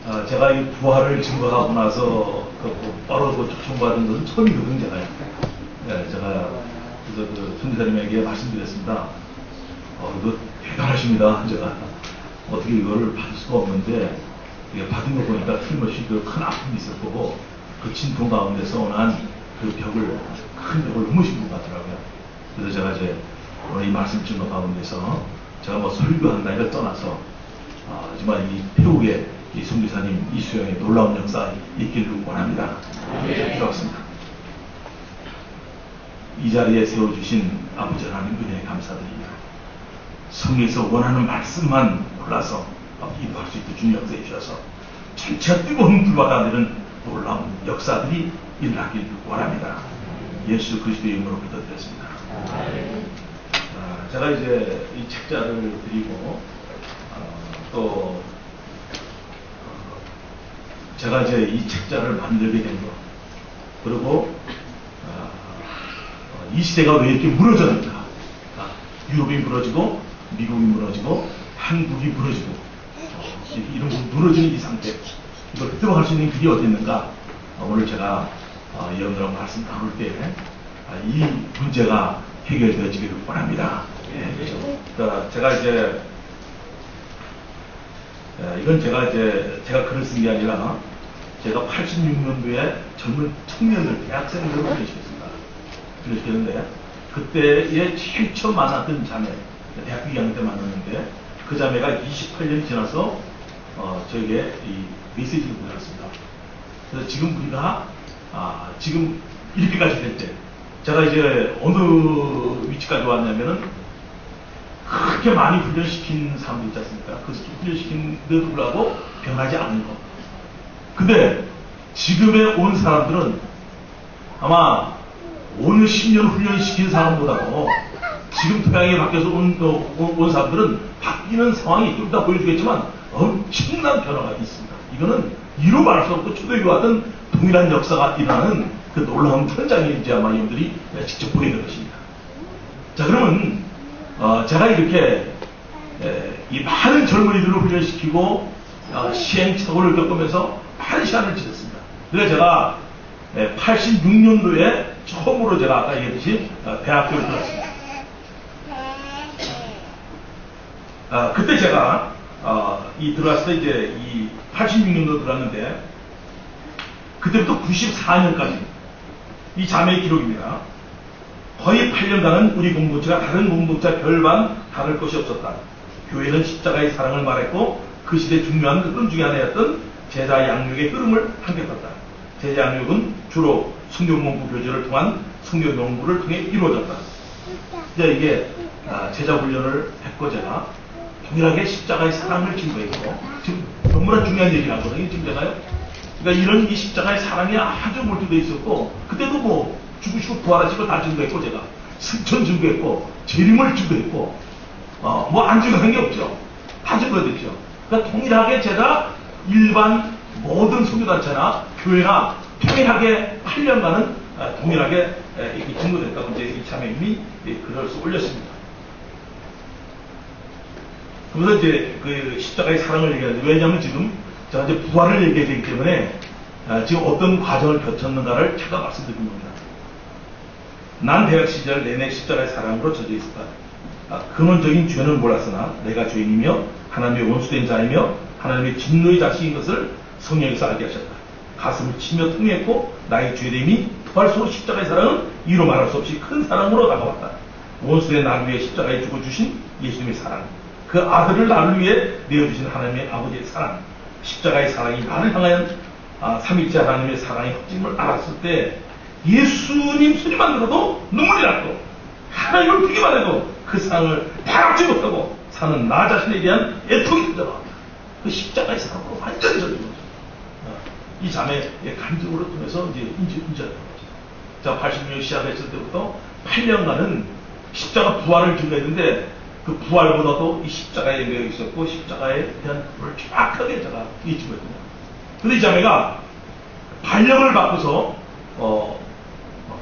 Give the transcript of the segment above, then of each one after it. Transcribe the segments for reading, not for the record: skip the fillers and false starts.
제가 이 부활을 증거하고 나서 바로 초청받은 것은 처음이거든요, 제가요. 네, 제가 그래서 그 선지자님에게 말씀드렸습니다. 이거 대단하십니다. 제가 어떻게 이거를 받을 수가 없는데 받은 거 보니까 틀림없이 그 큰 아픔이 있을 거고 그 진통 가운데서 원한 그 벽을 큰 벽을 넘으신 것 같더라고요. 그래서 제가 이제 오늘 이 말씀 증거 가운데서 제가 뭐 설교한다니까 떠나서 정말 이 태국의 이 선교사님 이수영의 놀라운 역사 있기를 원합니다. 그렇습니다. 이 자리에 세워주신 아버지 하나님 은혜에 감사드립니다. 성에서 원하는 말씀만 골라서 기도할 수 있도록 주님 역사해 주셔서 전체가 뜨거운 불과 같은 놀라운 역사들이 일어나길 원합니다. 예수 그리스도의 이름으로 기도드렸습니다. 제가 이제 이 책자를 드리고 또 제가 이제 이 책자를 만들게 된 것, 그리고 이 시대가 왜 이렇게 무너졌는가, 유럽이 무너지고 미국이 무너지고 한국이 무너지고 이런 무너지는 이 상태, 이걸 획득할 수 있는 길이 어디 있는가, 오늘 제가 여러분들하고 말씀 나눌 때 이 문제가 해결되어지기를 원합니다. 그러니까 제가 이제 이건 제가 글을 쓴 게 아니라 제가 86년도에 젊은 청년들, 대학생들을 훈련시켰습니다. 훈련시켰는데 그때에 제일 처음 만났던 자매, 대학교 2학년 때 만났는데 그 자매가 28년이 지나서 저에게 이 메시지를 보내왔습니다. 그래서 지금 우리가 지금 이렇게까지 될 때 제가 이제 어느 위치까지 왔냐면은 그렇게 많이 훈련시킨 사람들 있지 않습니까? 그 훈련시킨데도 불구하고 변하지 않는 것. 근데 지금에 온 사람들은 아마 5년, 10년 훈련시킨 사람보다도 지금 토양에 바뀌어서 온 사람들은 바뀌는 상황이 좀 이따 보여주겠지만 엄청난 변화가 있습니다. 이거는 이루 말할 수 없고 초대교회 같은 동일한 역사가 일어나는 그 놀라운 현장이 이제 아마 여러분들이 직접 보게 될 것입니다. 자, 그러면 제가 이렇게 이 많은 젊은이들을 훈련시키고 시행착오를 겪으면서 많은 시간을 지냈습니다. 그래서 제가 86년도에 처음으로 제가 아까 얘기했듯이 대학교를 들어갔습니다. 그때 제가 들어갔을 때 이제 이 86년도 들어갔는데 그때부터 94년까지 이 자매의 기록입니다. 거의 8년간은 우리 공동체가 다른 공동체와 별반 다를 것이 없었다. 교회는 십자가의 사랑을 말했고 그 시대 중요한 흐름 중에 하나였던 제자 양육의 흐름을 함께 떴다. 제자 양육은 주로 성경 공부 교재를 통한 성경 연구를 통해 이루어졌다. 이제 이게 제자 훈련을 했고 제가 동일하게 십자가의 사랑을 증거했고 지금 너무나 중요한 얘기를 하거든요. 지금 제가요. 그러니까 이런 이 십자가의 사랑이 아주 몰두되어 있었고 그때도 뭐 죽으시고 부활하신 걸 다 증거했고 제가 승천 증거했고 재림을 증거했고 뭐 안 증거한 게 없죠. 다 증거됐죠. 그러니까 동일하게 제가 일반 모든 선교단체나 교회나 동일하게 8년간은 동일하게 이렇게 증거됐다고 이제 이 자매님이 글을 올렸습니다. 그래서 이제 그 십자가의 사랑을 얘기하는데 왜냐하면 지금 제가 이제 부활을 얘기해야 되기 때문에 지금 어떤 과정을 거쳤는가를 제가 말씀드린 겁니다. 난 대학 시절 내내 십자가의 사랑으로 젖어 있었다. 근원적인 죄는 몰랐으나 내가 죄인이며 하나님의 원수된 자이며 하나님의 진노의 자식인 것을 성령에서 알게 하셨다. 가슴을 치며 통했고 나의 죄됨이 부활수록 십자가의 사랑은 이로 말할 수 없이 큰 사랑으로 다가왔다. 원수된 나를 위해 십자가에 죽어주신 예수님의 사랑, 그 아들을 나를 위해 내어주신 하나님의 아버지의 사랑, 십자가의 사랑이 나를 향한 삼위일체 하나님의 사랑의 헛짐을 알았을 때 예수님 소리만 들어도 눈물이 났고 하나님을 보기만 해도 그 사랑을 다잡지 못하고 사는 나 자신에 대한 애통이 터져나왔다. 그 십자가의 사랑으로 완전히 젖은 거죠. 이 자매의 감정으로 통해서 이제 인지하는 거죠. 자, 80년 시작했을 때부터 8년간은 십자가 부활을 증거했는데 그 부활보다도 이 십자가에 매여 있었고 십자가에 대한 부분을 정확하게 제가 인지했거든요. 근데 이 자매가 발령을 받고서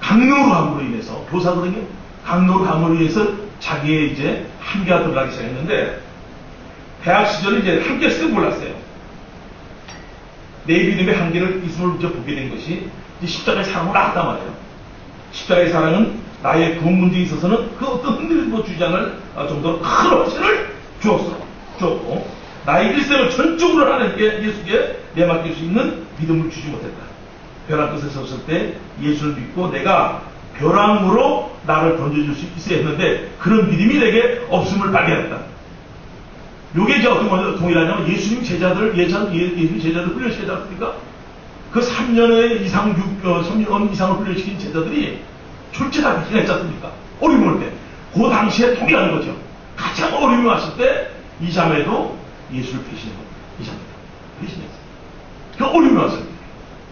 강릉으로 감으로 인해서 교사거든요. 강릉으로 감으로 인해서 자기의 이제 한계가 들어가기 시작했는데 대학 시절에 이제 함께 했을 때 몰랐어요. 내 믿음의 한계를 있음을 이제 보게 된 것이 이제 십자가의 사랑으로 나왔단 말이에요. 십자가의 사랑은 나의 구원 문제에 있어서는 그 어떤 흔들림도 주지 않을 정도로 큰 확신을 주었고, 나의 일생을 전적으로 하나님께 예수께 내맡길 수 있는 믿음을 주지 못했다. 벼랑 끝에 섰을 때 예수를 믿고 내가 벼랑으로 나를 던져줄 수 있어야 했는데 그런 믿음이 내게 없음을 발견했다. 요게 이제 어떤 거냐 동일하냐면 예수님 제자들, 예수님 제자들 훈련시키지 않습니까? 그 3년 이상을 훈련시킨 제자들이 졸지나게 지냈지 않습니까? 어려움을 올 때. 그 당시에 동일한 거죠. 가장 어려움이 왔을 때 이 자매도 예수를 배신한 겁니다. 이 자매도 배신했어요. 그 어려움이 왔을 때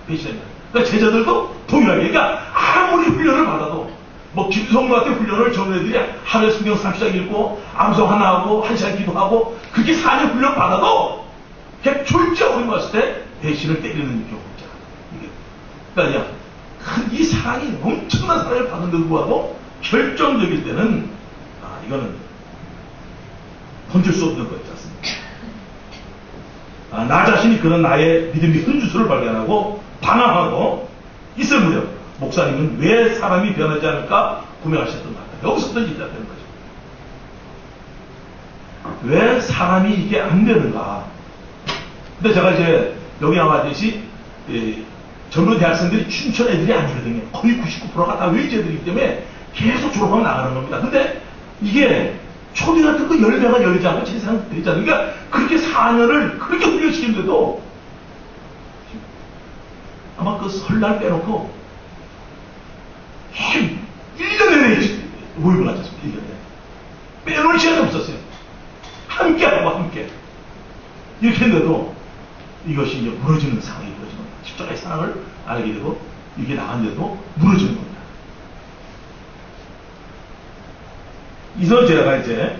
배신했다. 그러니까 제자들도 동일하게, 그러니까 아무리 훈련을 받아도 뭐 김성모 같은 훈련을 전애들이 하루에 성경 3시간 읽고 암송 하나 하고 1시간 기도하고 그렇게 4년 훈련 받아도 그냥 졸지 어려움이 왔을 때 배신을 때리는 경우가 있잖아. 그러니까 이 사랑이 엄청난 사랑을 받는데도 불구하고 결정적일 때는 이거는 건질 수 없는 거 있지 않습니까? 나 자신이 그런 나의 믿음의 흔주소를 발견하고 방황하고 있을 무렵 목사님은 왜 사람이 변하지 않을까 고민하셨던 것 같아요. 여기서부터 시작되는 거죠. 왜 사람이 이게 안 되는가? 근데 제가 이제 여기 나와있듯이 전부 대학생들이 춘천 애들이 아니거든요. 거의 99%가 다 외제들이기 때문에 계속 졸업하면 나가는 겁니다. 근데 이게 초등학교 그 열매가 열리지 않고 재산 되지 않으니까 그러니까 그렇게 4년을 그렇게 훈련시키는데도 아마 그 설날 빼놓고 1년 내내 모임을 하셨습니다. 1년 내내. 빼놓을 시간이 없었어요. 함께하고 함께. 이렇게 했는데도 이것이 이제 무너지는 상황이 무너지는 겁니다. 십자가의 사랑을 알게 되고 이게 나갔는데도 무너지는 겁니다. 이서 제가 이제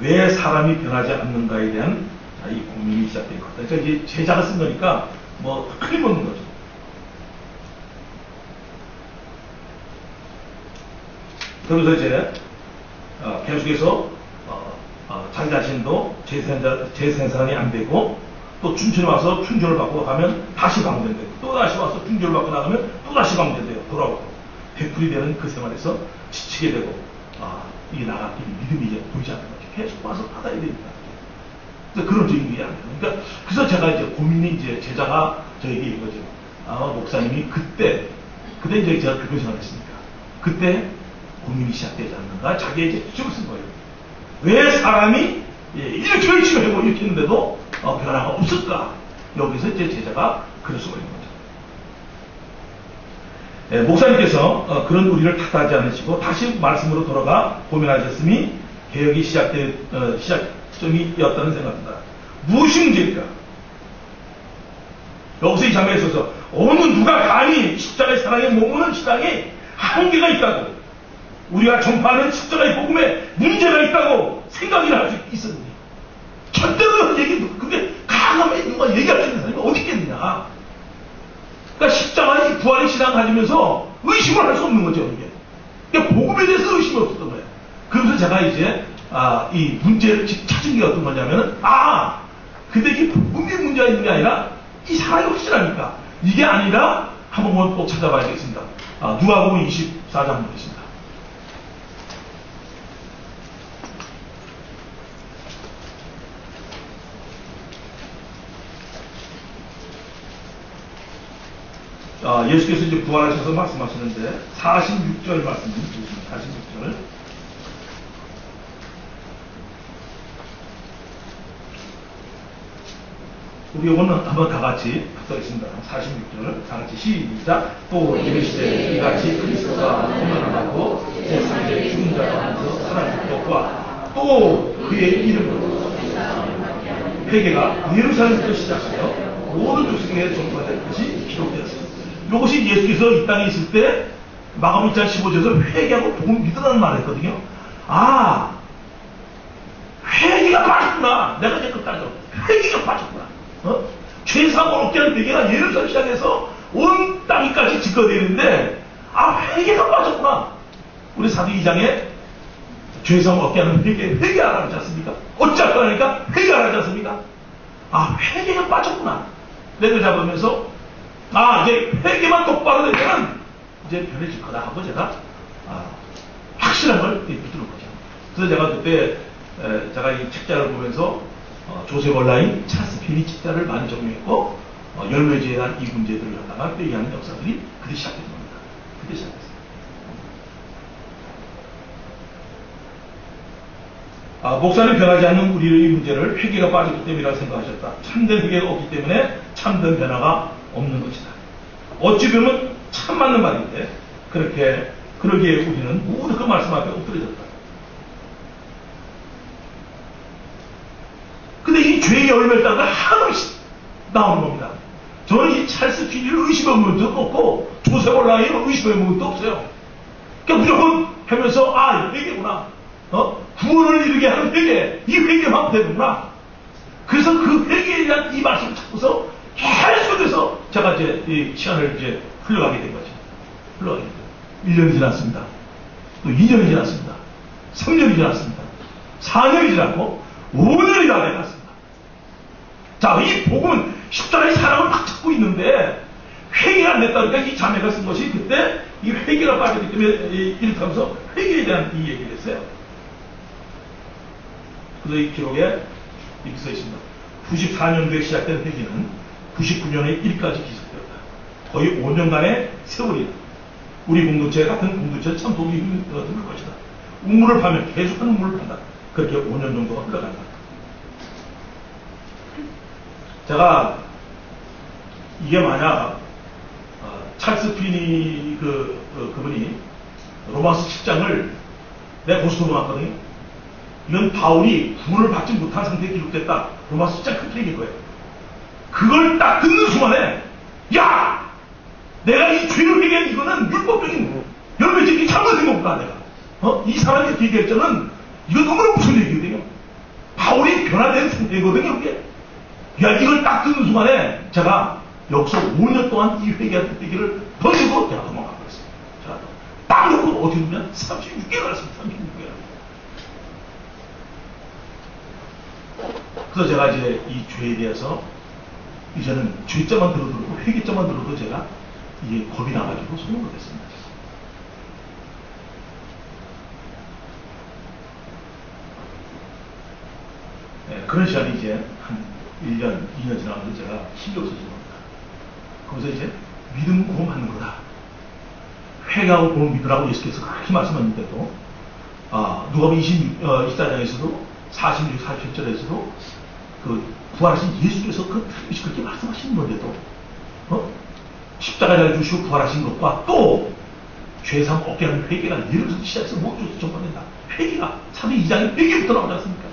왜 사람이 변하지 않는가에 대한 이 고민이 시작된 것 같아요. 그러니까 이제 제자가 쓴 거니까 뭐 틀림없는 거죠. 그러면서 이제 계속해서 자기 자신도 재생산이 안 되고 또 춘천에 와서 충전을 받고 가면 다시 방전되고 또 다시 와서 충전을 받고 나가면 또 다시 방전돼요. 돌아오고 되풀이 되는 그 생활에서 지치게 되고 이게 나가기 믿음이 이제 보이지 않는 거죠. 계속 와서 받아야 됩니다. 그런 적인 게 아니에요. 그러니까 그래서 제가 이제 고민이 이제 제자가 저에게 이거죠. 목사님이 그때 이제 제가 그런 생각을 했으니까 그때 고민이 시작되지 않는가 자기의 이제 주장을 쓴 거예요. 왜 사람이 이렇게 열심히 하고 이렇게 했는데도 변화가 없을까? 여기서 이제 제자가 그럴 수가 있는 거죠. 목사님께서 그런 우리를 탓하지 않으시고 다시 말씀으로 돌아가 고민하셨으니 개혁이 시작점이었다는 생각입니다. 무엇이 문제일까? 여기서 이 장면에 있어서 어느 누가 감히 십자가의 사랑에 머무는 신앙에 한계가 있다고 우리가 전파하는 십자가의 복음에 문제가 있다고 생각이나 할 수 있었는데 절대로 근데 강함에 있는 거 얘기할 수 있는 사람이 어디 있겠느냐. 그러니까 십자가의 부활의 신앙 가지면서 의심을 할 수 없는 거죠. 이게. 그러니까 복음에 대해서 의심이 없었던 거예요. 그러면서 제가 이제 이 문제를 찾은 게 어떤 거냐면은 근데 이게 복음의 문제가 있는 게 아니라 이 사랑이 확실하니까 이게 아니라 한번 꼭 찾아봐야겠습니다. 누가복음 24장 보겠습니다. 예수께서 이제 부활하셔서 말씀하시는데 46절 말씀 보겠습니다. 46절. 우리 이거는 한번 다 같이 붙어있습니다. 46절 다 같이 시작. 또 이르시되 이같이 그리스도가 고난하고 제3의 죽은 자가 안에서 살아날 것과 또 그의 이름으로 회개가 예루살렘부터 시작하여 모든 족속에 전파될 것이 기록되었습니다. 이것이 예수께서 이 땅에 있을 때 마가복음 1장 15절에서 회개하고 복음 믿으라는 말을 했거든요. 회개가 빠졌구나. 내가 이제 그따져 회개가 빠졌구나. 죄사함을 얻게 하는 회개가 예루살렘 시작해서 온 땅까지 직거되는데 회개가 빠졌구나. 우리 사도행 2장에 죄사함을 얻게 하는 회개하라 하지 않습니까? 어찌 할 거니까 회개하라 하지 않습니까? 회개가 빠졌구나. 렉을 잡으면서 이제 회계만 똑바로 되면 이제 변해질 거다 하고 제가 확실한 걸 붙드는 거죠. 그래서 제가 그때 제가 이 책자를 보면서 조셉 얼라인, 찰스 피니 책자를 많이 적용했고 열매지에 대한 이 문제들을 갖다가 회개하는 역사들이 그때 시작된 겁니다. 그때 시작됐어요. 목사는 변하지 않는 우리의 문제를 회개가 빠졌기 때문이라고 생각하셨다. 참된 회개가 없기 때문에 참된 변화가 없는 것이다. 어찌 보면 참 맞는 말인데 그러기에 우리는 모두 그 말씀 앞에 엎드려졌다. 근데 이 죄의 열매를 따라 한없이 나오는 겁니다. 저는 이 찰스 피니를 의심해 본 적도 없고 조셉 얼라인을 의심해 본 적도 없어요. 그러니까 무조건 하면서 회개구나. 구원을 이루게 하는 회개, 이 회개만 되는구나. 그래서 그 회개에 대한 이 말씀을 찾고서 계속해서 제가 이제 이 시간을 이제 흘러가게 된 거죠. 흘러가게 된 거예요. 1년이 지났습니다. 또 2년이 지났습니다. 3년이 지났습니다. 4년이 지났고 5년이 다 돼갔습니다. 자, 이 복음은 십자가의 사랑을 막 찾고 있는데 회개가 안 됐다. 그러니까 이 자매가 쓴 것이 그때 이 회개가 빠졌기 때문에 이렇게 하면서 회개에 대한 이 얘기를 했어요. 그래서 이 기록에 이렇게 써 있습니다. 94년도에 시작된 회개는 99년의 1일까지 계속되었다. 거의 5년간의 세월이다. 우리 공동체 같은 공동체는 참 도움이 드는 것이다. 우물을 파면 계속하는 우물을 판다. 그렇게 5년 정도가 흘러간다. 제가 이게 만약 찰스 피니 그분이 로마서 10장을 내가 고스톱으로 봤거든요. 이건 바울이 구원을 받지 못한 상태에 기록됐다. 로마서 10장 그렇게 얘기할 거예요. 그걸 딱 듣는 순간에 야! 내가 이 죄를 회개한 이거는 율법적인 열매적인 잘못된 거구나 내가. 이 사람이 이렇게 얘기할 때는 이거 너무나 무슨 얘기거든요. 바울이 변화된 상태거든요. 이게. 야, 이걸 딱 듣는 순간에 제가 여기서 5년 동안 이 회개한 얘기를 던지고 제가 도망가고 있어요. 제가 딱 놓고 어디 보면 36개가 갔습니다. 36개가. 그래서 제가 이제 이 죄에 대해서 이제는 죄자만 들어도 회개자만 들어도 제가 이게 겁이 나가지고 손을 못했습니다. 네, 그런 시간이 이제 한 1년, 2년 지나면서 제가 힘이 없어진 겁니다. 거기서 이제 믿음 구원 받는 거다. 회개하고 구원 믿으라고 예수께서 그렇게 말씀하셨는데도 누가복음 24장에서도 46, 47절에서도 그 부활하신 예수께서 그렇게 말씀하시는 건데도 십자가에 달려 주시고 부활하신 것과 또 죄상 없게 하는 회개가 예루살렘 시작해서 모두 전파된다. 회개가 32장에 회개부터 나오지 않습니까?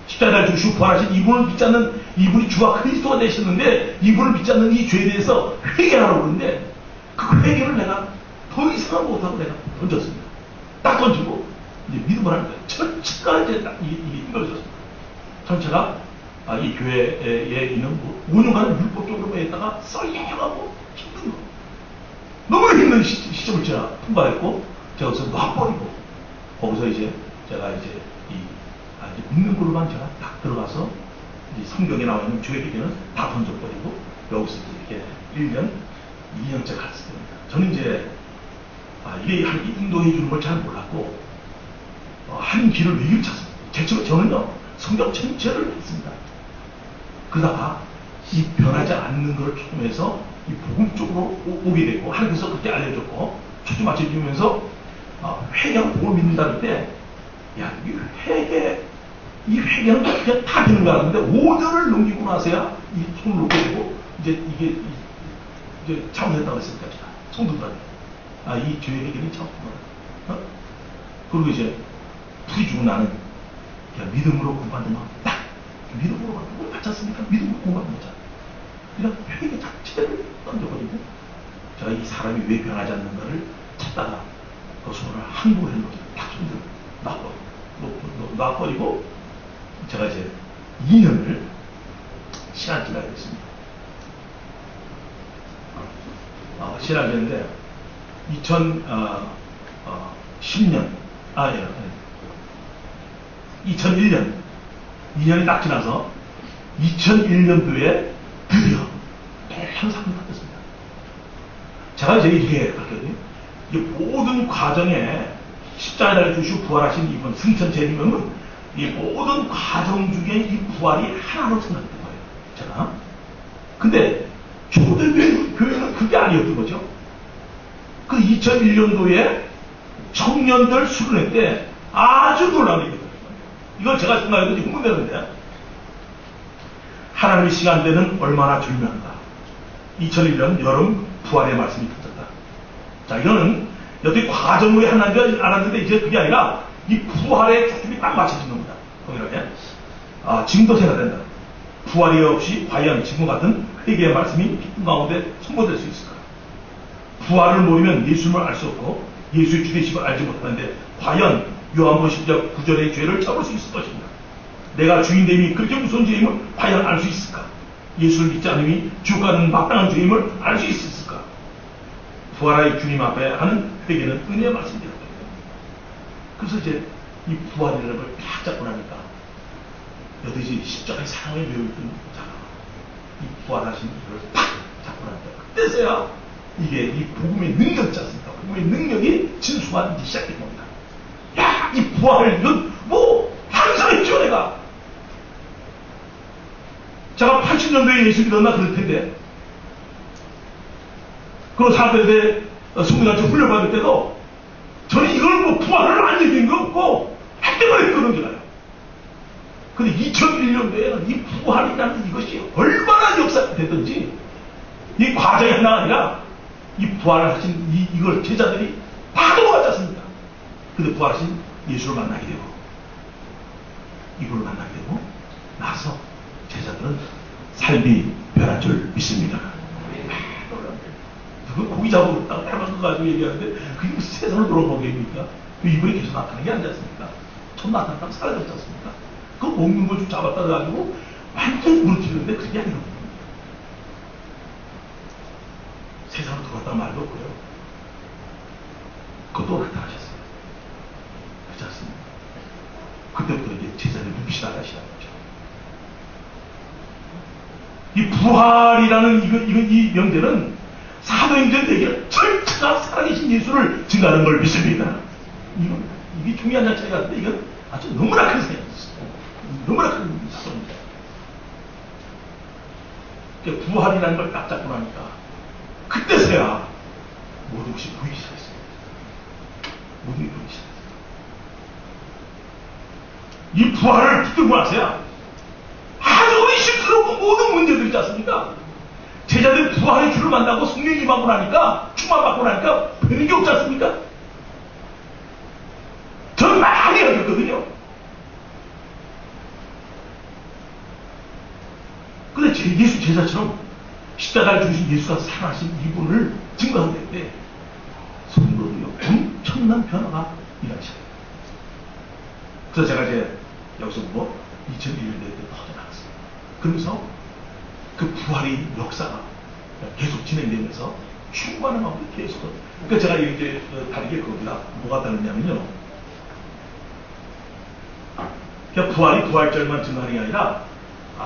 십자가에 달려 주시고 부활하신 이분을 믿지 않는 이분이 주와 그리스도가 되셨는데 이분을 믿지 않는 이 죄에 대해서 회개하라고 그러는데 그 회개를 내가 더 이상 못하고 내가 던졌습니다. 딱 던지고 이제 믿음을 하는 거예요. 전체가 이제 딱 이게 힘들어졌습니다. 전체가 이 교회에 있는 5년간은 율법적으로 했다가 썰려가고 힘든 거. 너무 힘든 시점을 제가 통과했고, 제가 거기서 놔버리고, 거기서 이제 제가 이제 이제 믿는 걸로만 제가 딱 들어가서 이제 성경에 나와 있는 죄의 얘기는 다 던져버리고, 여기서 이렇게 1년, 2년째 갔습니다. 저는 이제 이게 인도해 주는 걸 잘 몰랐고, 한 길을 외길 찾습니다. 대체로 저는요, 성경 전체를 했습니다. 그러다가 이 변하지 않는 걸 통해서 이 복음 쪽으로 오게 되고, 하나님께서 그렇게 알려줬고, 초점 맞춰주면서 회개하고 복음을 믿는다는 때, 야, 이 회개는 그냥 다 되는 거 같은데, 5년을 넘기고 나서야 이 손을 놓게 되고, 이제 잘못했다고 했으니까, 성도들한테. 이 죄의 회개는 잘못했구나. 그리고 이제, 불이 주고 나는, 그냥 믿음으로 구원받는 거, 딱! 믿음으로 구원 받지 않습니까? 믿음으로 구원받는 거잖아. 그냥 회개 자체를 던져버리고, 제가 이 사람이 왜 변하지 않는가를 찾다가, 그 손을 항복을 해놓고, 딱 손들어 놔버리고, 제가 이제 2년을 신앙기를 했습니다. 신앙기인데, 2010년, 2001년, 2년이 딱 지나서 2001년도에 드디어 사건이 바뀌었습니다. 제가 이제 이렇게 봤거든요. 이 모든 과정에 십자가를 주시고 부활하신 이분 승천 재림은 이 모든 과정 중에 이 부활이 하나로 생각된 거예요. 제가. 근데 초대교회는 그게 아니었던 거죠. 그 2001년도에 청년들 수련회 때 아주 놀라운 얘기가 있거든요. 이걸 제가 생각해도 흥분되는데, 하나님의 시간대는 얼마나 절묘한가. 2001년 여름 부활의 말씀이 터졌다. 자, 이거는 여태 과정의 하나인지 알았는데 이제 그게 아니라 이 부활의 초점이 딱 맞춰진 겁니다. 동일하게. 지금도 생각해야 된다. 부활이 없이 과연 지금 같은 회개의 말씀이 기쁨 가운데 선포될 수 있을까? 부활을 모르면 예수님을 알 수 없고 예수의 주되심을 알지 못하는데 과연 요한복음 10장 9절의 죄를 잡을 수 있을 것인가? 내가 주인됨이 그렇게 무서운 죄임을 과연 알 수 있을까? 예수를 믿지 않음이 지옥 가는 마땅한 죄임을 알 수 있을까? 부활의 주님 앞에 하는 회개는 은혜의 말씀이다. 그래서 이제 이 부활이라는 걸 딱 잡고 나니까 여기서 십자가의 사랑을 외우던 자가 이 부활하신 이걸 딱 잡고 나니까 그때서야 이게 이 복음의 능력이지 않습니까? 복음의 능력이 진수화되기 시작된 겁니다. 야, 이 부활을 이건 뭐 상상했죠 내가. 제가 80년도에 예수 믿었나 그럴 텐데, 그리고 4대대 성민한테 훈련받을 때도 저는 이걸 뭐 부활을 안 얘기한 거 없고 했대만 했거든 제가요. 근데 2001년도에는 이 부활이라는 이것이 얼마나 역사가 됐든지 이 과정이 하나가 아니라 이 부활을 하신 이걸 제자들이 다 넘어갔지 않습니까? 근데 부활하신 예수를 만나게 되고 이분을 만나게 되고 나서 제자들은 삶이 변한 줄 믿습니다. 그 고기 잡으러 딱 해본 거 가지고 얘기하는데 그게 무슨 세상을 돌아보게입니까? 이분이 계속 나타나는 게 아니지 않습니까? 처음 나타났다면 사라졌지 않습니까? 그 먹는 걸 좀 잡았다 가지고 완전히 무너지는데 그게 아니거든요. 세상을 돌았다 말도 없고요. 그것도 나타나셨어요. 그렇지 않습니까? 그때부터 이제 제자들 눈빛이 나가시는 거죠. 이 부활이라는 이 명제는 사도행전 대기를 철저가 살아계신 예수를 증가하는 걸 믿습니다. 이게 중요한 자체가 같은데 이건 아주 너무나 큰 사건이었어요. 너무나 큰 사건입니다. 부활이라는 걸 딱 잡고 나니까 그때서야 모든 것이 보이기 시작했습니다. 모든 게 보이기 시작했습니다. 이 부활을 붙들고 나서야 아주 의심스럽고 모든 문제들이 있지 않습니까? 제자들이 부활의 주를 만나고 성령이 임하고 나니까 충만받고 나니까 되는 게 없지 않습니까? 저는 많이 알겠거든요. 근데 예수 제자처럼 십자가를 죽으신 예수가 살아나신 이분을 증거할 때 성도들이 엄청난 변화가 일어나셔요. 그래서 제가 이제 여기서 뭐 2001년도에 퍼져나갔어요. 그러면서 그 부활의 역사가 계속 진행되면서 충만한 마음으로 계속. 그러니까 제가 이제 다르게 거기다 뭐가 다르냐면요. 그러니까 부활이 부활절만 증거하는 게 아니라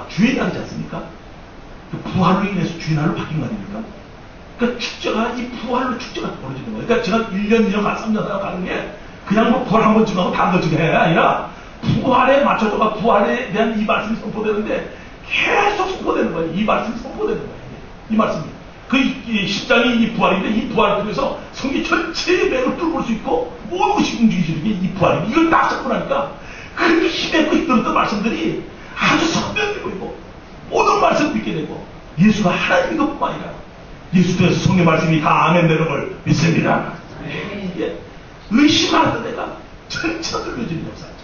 주의 날이지 않습니까? 그 부활로 인해서 주의 날로 바뀐 거 아닙니까? 그러니까 축제가 이 부활로 축제가 벌어지는 거예요. 그러니까 제가 1년, 2년, 3년 하다 가는 게 그냥 뭐 부활 한번 증거하고 다른 거 증거해야 아니라 부활에 맞춰서가 부활에 대한 이 말씀이 선포되는데 계속 선포되는 거예요. 이 말씀이 선포되는 거예요. 이 말씀이. 그 10장이 이 부활인데 이 부활을 통해서 성경 전체의 맥을 뚫을 수 있고 모든 것이 움직이시는 게 이 부활입니다. 이걸 딱 잡고 나니까 그렇게 힘있고 힘들었던 말씀들이 아주 선명해 보이고 모든 말씀을 믿게 되고 예수가 하나님인 것뿐만 아니라 예수 통해서 성경 말씀이 다 아멘 되는 걸 믿습니다. 예. 의심하는 데가 전체가 들려지는 역사였죠.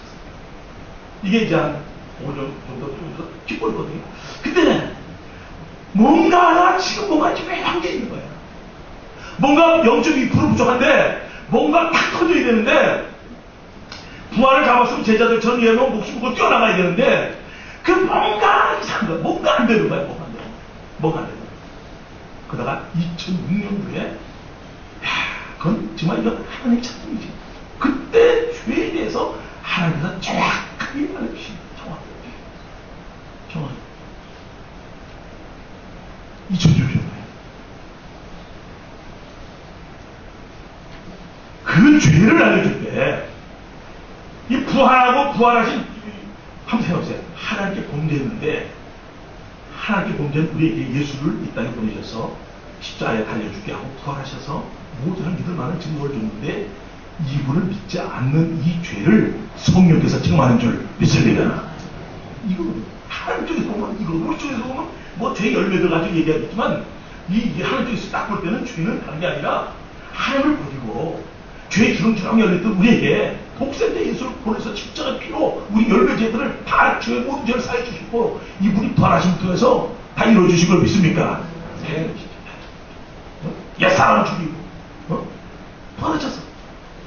이게 이제 한 5년 정도 되면서 기뻐했거든요. 근데 뭔가 하나 지금 뭔가 왜한 게 있는 거예요. 뭔가 0.2% 부족한데 뭔가 탁 터져야 되는데 부활을 잡았으면 제자들처럼 얘는 목숨 걸고 뛰어나가야 되는데 그 뭔가 이상한 거야. 뭔가 안 되는 거야. 뭔가 안 되는 거야. 뭔가 안 되는 거야. 그러다가 2006년도에 그건 정말 이건 하나님의 작품이지. 그때 죄에 대해서 하나님께서 정확하게 알려주십니다. 정확하게. 2006년도에 그 죄를 알려줄 때, 이 부활하고 부활하신, 한번 생각해보세요. 하나님께 범죄했는데, 하나님께 범죄한 우리에게 예수를 이 땅에 보내셔서 십자가에 달려주게 하고 부활하셔서 모두를 믿을 만한 증거를 줬는데, 이분을 믿지 않는 이 죄를 성령께서 책망하는 줄 믿습니다. 이거 하나님 쪽에서 보면 이거, 우리 쪽에서 보면 뭐 죄 열매들 가지고 얘기하겠지만, 이 하나님 쪽에서 딱 볼 때는 죄는 다른 게 아니라 하나님을 버리고 죄의 주렁주렁 열렸던 우리에게 독생자 예수를 보내서 십자가 피로 우리 열매죄들을 다 죄의 모든 죄를 사해 주시고 이분이 부활하심 통해서 다 이루어 주신 걸 믿습니까? 네. 옛사람을 죽이고 부활하셔서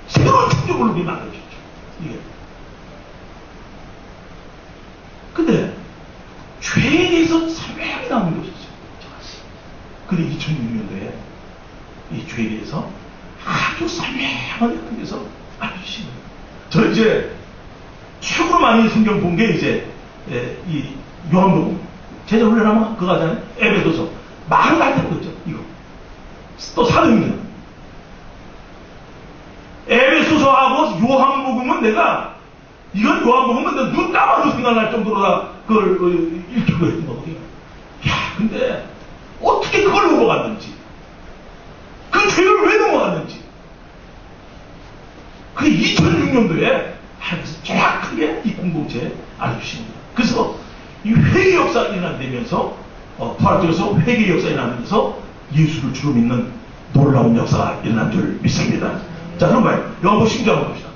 새로운 충격을 우리 만들어주죠. 이게. 근데 죄에 대해서 선명하게 나오는 것이죠. 근데 2006년도에 이 죄에 대해서 아주 선명하게 하나님께서 알려주시는 거예요. 저 이제 최고로 많이 성경 본 게 이제 이 요한복음 제자 훈련하면 그거 하잖아요. 에베소서 말을 안 되는 거죠. 이거 또 사도행전 에베소서하고 요한복음은 내가 이건 요한복음은 내가 눈 감아도 생각날 정도로 다 그걸 읽히고 했던 거거든요. 야, 근데 어떻게 그걸 넘어갔는지, 그 죄를 왜 넘어갔는지, 그 2006년도에 하나님께서 정확하게 이 공동체에 알려주신 겁니다. 그래서 이 회개 역사가 일어나면서 부활 쪽에서 회개 역사가 일어나면서 예수를 주로 믿는 놀라운 역사가 일어난 줄 믿습니다. 자, 그럼 봐요. 요한복음 10장 봅시다.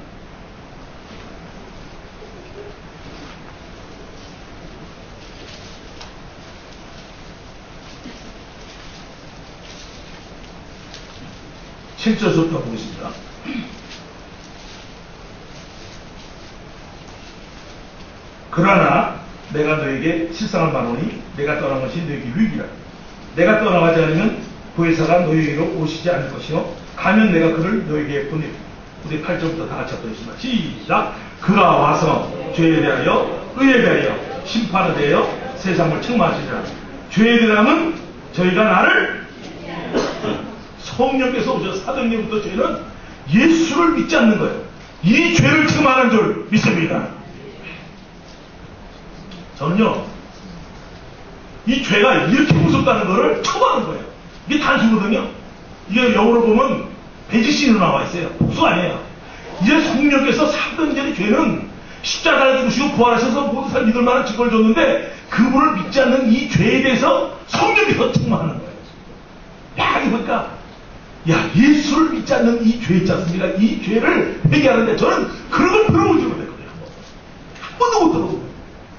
실제로부터 보겠습니다. 그러나 내가 너에게 실상을 말하노니 내가 떠난 것이 너에게 유익이라. 내가 떠나가지 않으면 보혜사가 너에게로 오시지 않을 것이요 가면 내가 그를 너에게 보내리. 우리 8절부터 다 같이 하도록 시작. 그가 와서 죄에 대하여 의에 대하여 심판에 대하여 세상을 책망하시리라. 죄에 대하면 저희가 나를 성령께서 오셔서 사도행전부터 죄는 예수를 믿지 않는 거예요. 이 죄를 책망하는 줄 믿습니다. 저는요, 이 죄가 이렇게 무섭다는 것을 처음하는 거예요. 이게 단수거든요. 이게 영어로 보면 베지신으로 나와 있어요. 복수 아니에요. 이제 성령께서 사도행전의 죄는 십자가에 죽으시고 부활하셔서 모든 사람 믿을 만한 증거를 줬는데 그분을 믿지 않는 이 죄에 대해서 성령께서 책망하는 거예요. 야, 이거 보니까 야, 예수를 믿지 않는 이 죄 있지 않습니까? 이 죄를 회개하는데 저는 그런 걸 들어보지 못했거든요. 한 번도 못 들어보고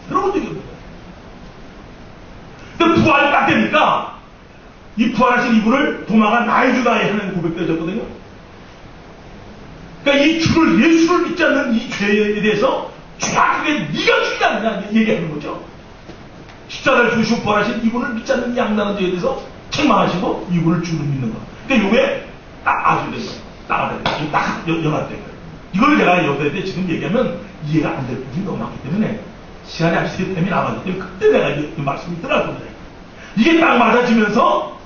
들어본 적이 없는 거예요. 근데 부활이 딱 되니까 이 부활하신 이분을 도마가 나의 주 나의 하는 고백되어졌거든요. 그러니까 이 주를 예수를 믿지 않는 이 죄에 대해서 정확하게 네가 죽이지 않느냐 얘기하는 거죠. 십자가를 죽으시고 부활하신 이분을 믿지 않는 이 양다른 죄에 대해서 책망하시고 이분을 주를 믿는 거. 그러니까 요게 딱 아주 된 거예요. 딱 연합된 거예요. 이걸 제가 여기에 지금 얘기하면 이해가 안 될 부분이 너무 많기 때문에 시간이 아주 시스템이 남았기 때문에 그때 내가 이 말씀이 들어갈 겁니다. 이게 딱 맞아지면서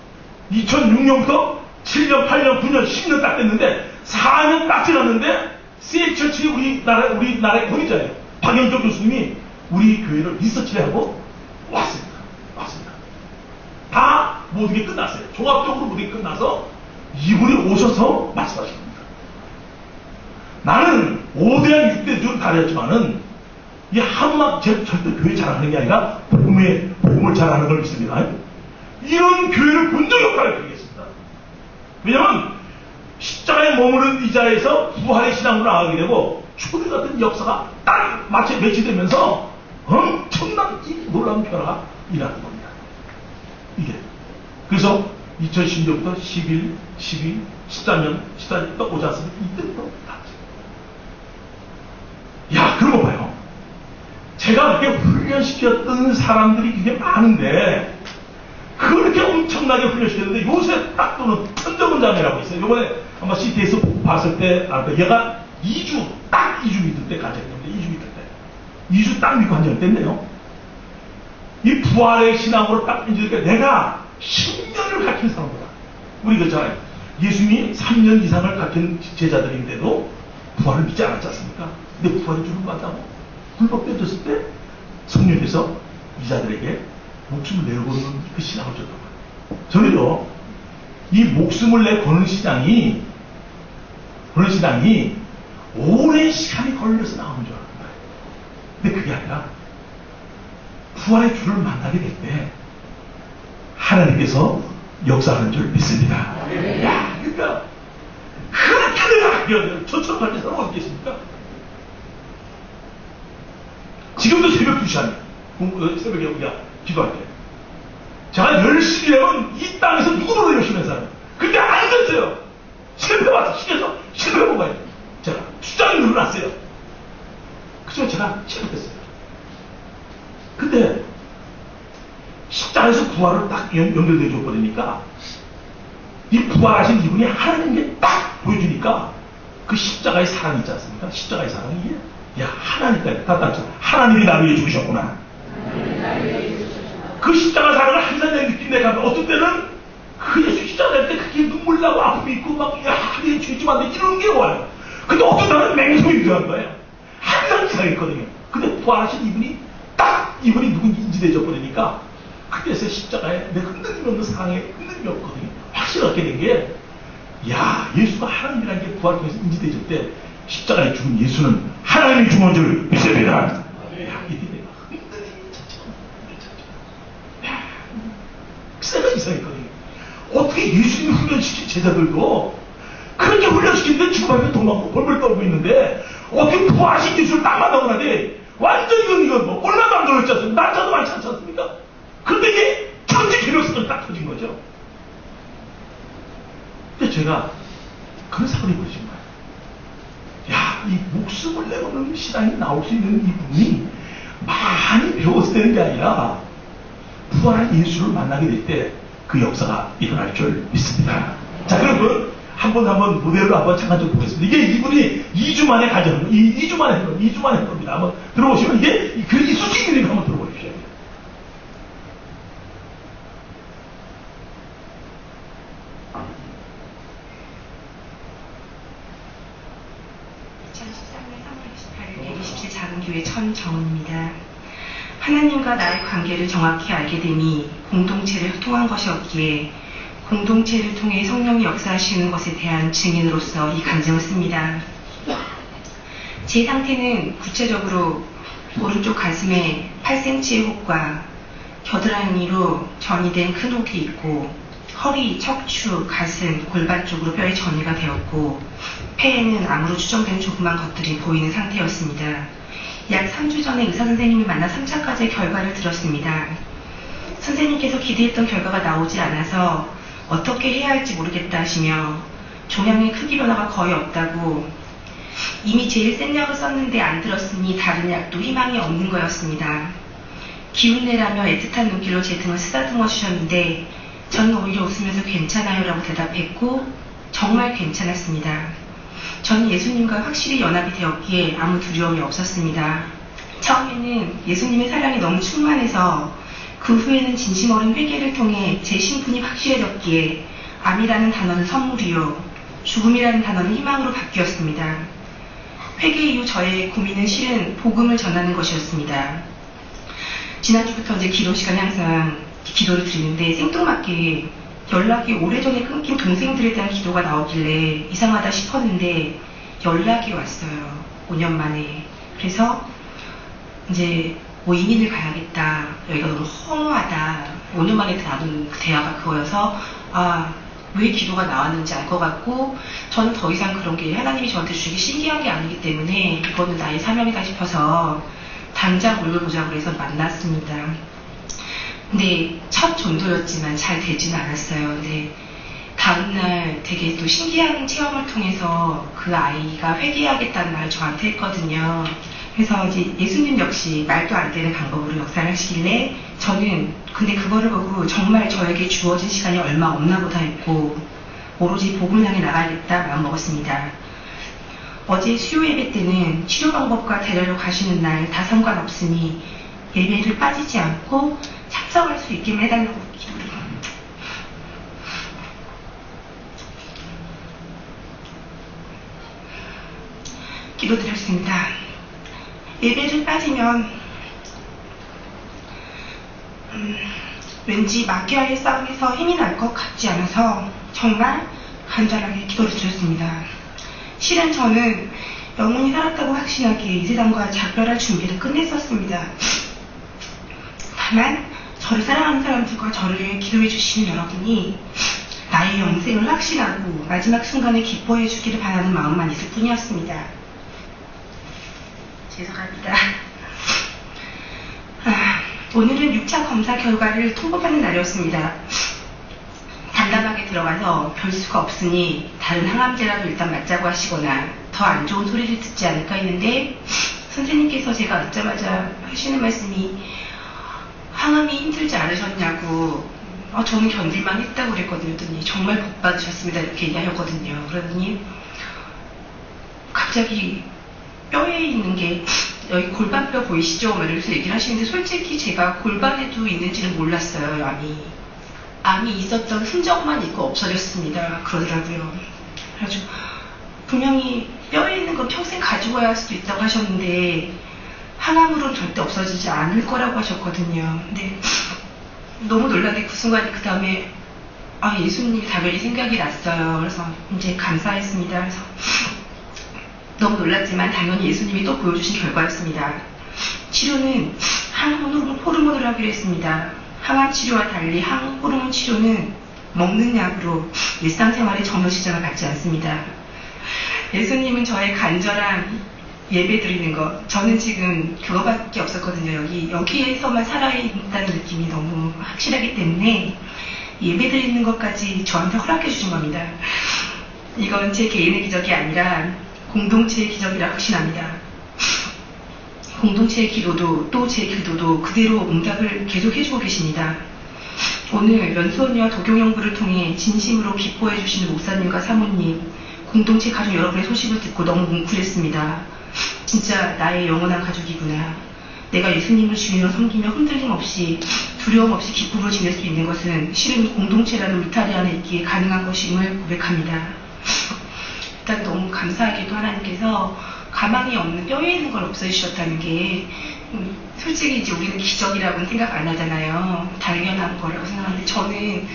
2006년부터 7년, 8년, 9년, 10년 딱 됐는데 4년 딱 지났는데 CH처치 우리나라의 권위자예요. 박영정 교수님이 우리 교회를 리서치를 하고 왔습니다. 다 모든 게 끝났어요. 종합적으로 모든 게 끝나서 이분이 오셔서 말씀하십니다. 나는 5대한 6대주를 가렸지만은 이 한막 절대 교회 잘하는 게 아니라 복음을 잘하는 걸 믿습니다. 이런 교회를 본 적이 없다고 얘기했습니다. 왜냐하면 십자가에 머무른 이 자에서 부활의 신앙으로 나가게 되고 초대 같은 역사가 딱 마치 매치되면서 엄청난 놀라운 변화가 일어나는 겁니다. 이게. 그래서 2010년부터 11, 12, 14년, 14년부터 오지 않습니까? 이때부터 나왔어요. 야, 그러고 봐요. 제가 그렇게 훈련시켰던 사람들이 굉장히 많은데, 그렇게 엄청나게 훈련시켰는데, 요새 딱 또는 천정문장이라고 있어요. 요번에 아마 CT에서 봤을 때, 얘가 2주, 딱 2주 믿을 때 간증했는데, 2주 믿을 때. 2주 딱 믿고 간증했댔네요. 이 부활의 신앙으로 딱 믿으니까 내가 10년을 가르친 사람보다. 우리 그렇잖아요. 예수님이 3년 이상을 같은 제자들인데도 부활을 믿지 않았지 않습니까? 근데 부활의 주를 받다고 굴복되었을 때 성령께서 이자들에게 목숨을 내어보는 그 신앙을 줬단 말이에요. 저는요, 이 목숨을 내 거는 신앙이 오랜 시간이 걸려서 나오는 줄 알았단 말이에요. 근데 그게 아니라 부활의 주를 만나게 될 때 하나님께서 역사하는 줄 믿습니다. 야, 그러니까 그렇게 내가 저처럼 갈 때 사람 어떻겠습니까? 지금도 새벽 2시간이에요. 새벽에 우리가 기도할 때. 제가 열심히 하면 이 땅에서 누구보다 열심히 한 사람. 근데 안 됐어요. 실패 와서 시켜서 실패 먹어야 돼요. 제가 주장이 늘어났어요. 그래서 제가 실패했어요. 근데 십자가에서 부활을 딱 연결되어 줘버리니까 이 부활하신 이분이 하나님께 딱 보여주니까 그 십자가의 사랑이 있지 않습니까? 십자가의 사랑이 야, 하나님까지 다 따져. 하나님이 나를 위해 죽으셨구나. 그 십자가 사랑을 항상 내가 느낀다. 어떤 때는 그 예수 십자가 될 때 그게 눈물 나고 아픔이 있고 막 야, 하나님 죄지만 돼 이런 게 와요. 근데 어떤 때는 맹성이 들어간 거예요. 항상 이상했거든요. 근데 부활하신 이분이 딱 이분이 누군지 인지되어 버리니까 그때서 십자가에 내 흔들림 없는 사랑에 흔들림이 없거든요. 확실하게 된 게 야, 예수가 하나님이라는 게 부활을 통해서 인지되어질 때 십자가에 죽은 예수는 하나님이 죽은 줄 믿습니다. 야, 이때 내가 흔들림이 자체가 야, 세가 이상했거든요. 어떻게 예수님을 훈련시킨 제자들도 그렇게 훈련시키는데 죽음 앞에 도망고 벌벌 떨고 있는데 어떻게 부활하신 예수를 딱 만나고 나니 완전 이건 뭐 얼마도 안 걸렸지 않습니까? 난자도 많지 않지 않습니까? 그런데 이게 천지 개별성이 딱 터진 거죠. 근데 제가 그런 사건이 벌어진 거예요. 야, 이 목숨을 내놓는 신앙이 나올 수 있는 이분이 많이 배워서 되는 게 아니라 부활한 예수를 만나게 될 때 그 역사가 일어날 줄 믿습니다. 자, 그러면 한번 모델로 한번 잠깐 좀 보겠습니다. 이게 이분이 2주 만에 가져온 거, 2주 만에 한 겁니다. 한번 들어보시면 이게 그 있을 수 있는 일을 한번 들어보십시오. 127 작은 교회 천정입니다. 하나님과 나의 관계를 정확히 알게 되니 공동체를 통한 것이 없기에 공동체를 통해 성령이 역사하시는 것에 대한 증인으로서 이 간증을 씁니다. 제 상태는 구체적으로 오른쪽 가슴에 8cm의 혹과 겨드랑이로 전이된 큰 혹이 있고 허리, 척추, 가슴, 골반 쪽으로 뼈에 전이가 되었고 폐에는 암으로 추정되는 조그만 것들이 보이는 상태였습니다. 약 3주 전에 의사 선생님을 만나 3차까지의 결과를 들었습니다. 선생님께서 기대했던 결과가 나오지 않아서 어떻게 해야 할지 모르겠다 하시며 종양의 크기 변화가 거의 없다고 이미 제일 센 약을 썼는데 안 들었으니 다른 약도 희망이 없는 거였습니다. 기운내라며 애틋한 눈길로 제 등을 쓰다듬어 주셨는데 저는 오히려 웃으면서 괜찮아요 라고 대답했고 정말 괜찮았습니다. 저는 예수님과 확실히 연합이 되었기에 아무 두려움이 없었습니다. 처음에는 예수님의 사랑이 너무 충만해서 그 후에는 진심 어린 회개를 통해 제 신분이 확실해졌기에 암이라는 단어는 선물이요 죽음이라는 단어는 희망으로 바뀌었습니다. 회개 이후 저의 고민은 실은 복음을 전하는 것이었습니다. 지난주부터 이제 기도 시간에 항상 기도를 드리는데 생뚱맞게 연락이 오래전에 끊긴 동생들에 대한 기도가 나오길래 이상하다 싶었는데 연락이 왔어요. 5년 만에. 그래서 이제 뭐 이민을 가야겠다. 여기가 너무 허무하다. 5년 만에 나눈 대화가 그거여서 왜 기도가 나왔는지 알 것 같고 저는 더 이상 그런 게 하나님이 저한테 주기 신기한 게 아니기 때문에 이거는 나의 사명이다 싶어서 당장 올려보자고 해서 만났습니다. 근데 첫 전도였지만 잘 되지는 않았어요. 근데 다음날 되게 또 신기한 체험을 통해서 그 아이가 회개하겠다는 말을 저한테 했거든요. 그래서 이제 예수님 역시 말도 안 되는 방법으로 역사를 하시길래 저는 근데 그거를 보고 정말 저에게 주어진 시간이 얼마 없나 보다 했고 오로지 복음을 향해 나가야겠다 마음먹었습니다. 어제 수요 예배 때는 치료 방법과 데려러 가시는 날 다 상관없으니 예배를 빠지지 않고 참석할 수 있기만 해달라고 기도를 합니다. 기도드렸습니다. 예배를 빠지면 왠지 마귀와의 싸움에서 힘이 날 것 같지 않아서 정말 간절하게 기도를 드렸습니다. 실은 저는 영원히 살았다고 확신하기에 이 세상과 작별할 준비를 끝냈었습니다. 다만 저를 사랑하는 사람들과 저를 위해 기도해 주시는 여러분이 나의 영생을 확신하고 마지막 순간에 기뻐해 주기를 바라는 마음만 있을 뿐이었습니다. 죄송합니다. 오늘은 6차 검사 결과를 통보받는 날이었습니다. 담담하게 들어가서 별 수가 없으니 다른 항암제라도 일단 맞자고 하시거나 더 안 좋은 소리를 듣지 않을까 했는데 선생님께서 제가 듣자마자 하시는 말씀이 항암이 힘들지 않으셨냐고 저는 견딜만 했다고 그랬거든요. 그랬더니 정말 복 받으셨습니다. 이렇게 얘기하셨거든요. 그러더니 갑자기 뼈에 있는 게 여기 골반뼈 보이시죠? 이러면서 얘기를 하시는데 솔직히 제가 골반에도 있는지는 몰랐어요. 암이 있었던 흔적만 있고 없어졌습니다. 그러더라고요. 그래가지고 분명히 뼈에 있는 건 평생 가지고 가야 할 수도 있다고 하셨는데 항암으로는 절대 없어지지 않을 거라고 하셨거든요. 근데 너무 놀라게 그 순간에 그 다음에 예수님이 당연히 생각이 났어요. 그래서 이제 감사했습니다. 그래서 너무 놀랐지만 당연히 예수님이 또 보여주신 결과였습니다. 치료는 항호르몬을 하기로 했습니다. 항암 치료와 달리 항호르몬 치료는 먹는 약으로 일상생활에 전혀 지장을 받지 않습니다. 예수님은 저의 간절한 예배 드리는 것, 저는 지금 그거밖에 없었거든요. 여기에서만 살아있다는 느낌이 너무 확실하기 때문에 예배 드리는 것까지 저한테 허락해 주신 겁니다. 이건 제 개인의 기적이 아니라 공동체의 기적이라 확신합니다. 공동체의 기도도 또 제 기도도 그대로 응답을 계속 해주고 계십니다. 오늘 연수언니와 도경연구를 통해 진심으로 기뻐해 주시는 목사님과 사모님, 공동체 가족 여러분의 소식을 듣고 너무 뭉클했습니다. 진짜 나의 영원한 가족이구나. 내가 예수님을 주님으로 섬기며 흔들림 없이 두려움 없이 기쁨으로 지낼 수 있는 것은 실은 공동체라는 울타리 안에 있기에 가능한 것임을 고백합니다. 일단 너무 감사하게도 하나님께서 가망이 없는 뼈에 있는 걸 없애주셨다는 게 솔직히 이제 우리는 기적이라고는 생각 안 하잖아요. 당연한 거라고 생각하는데 저는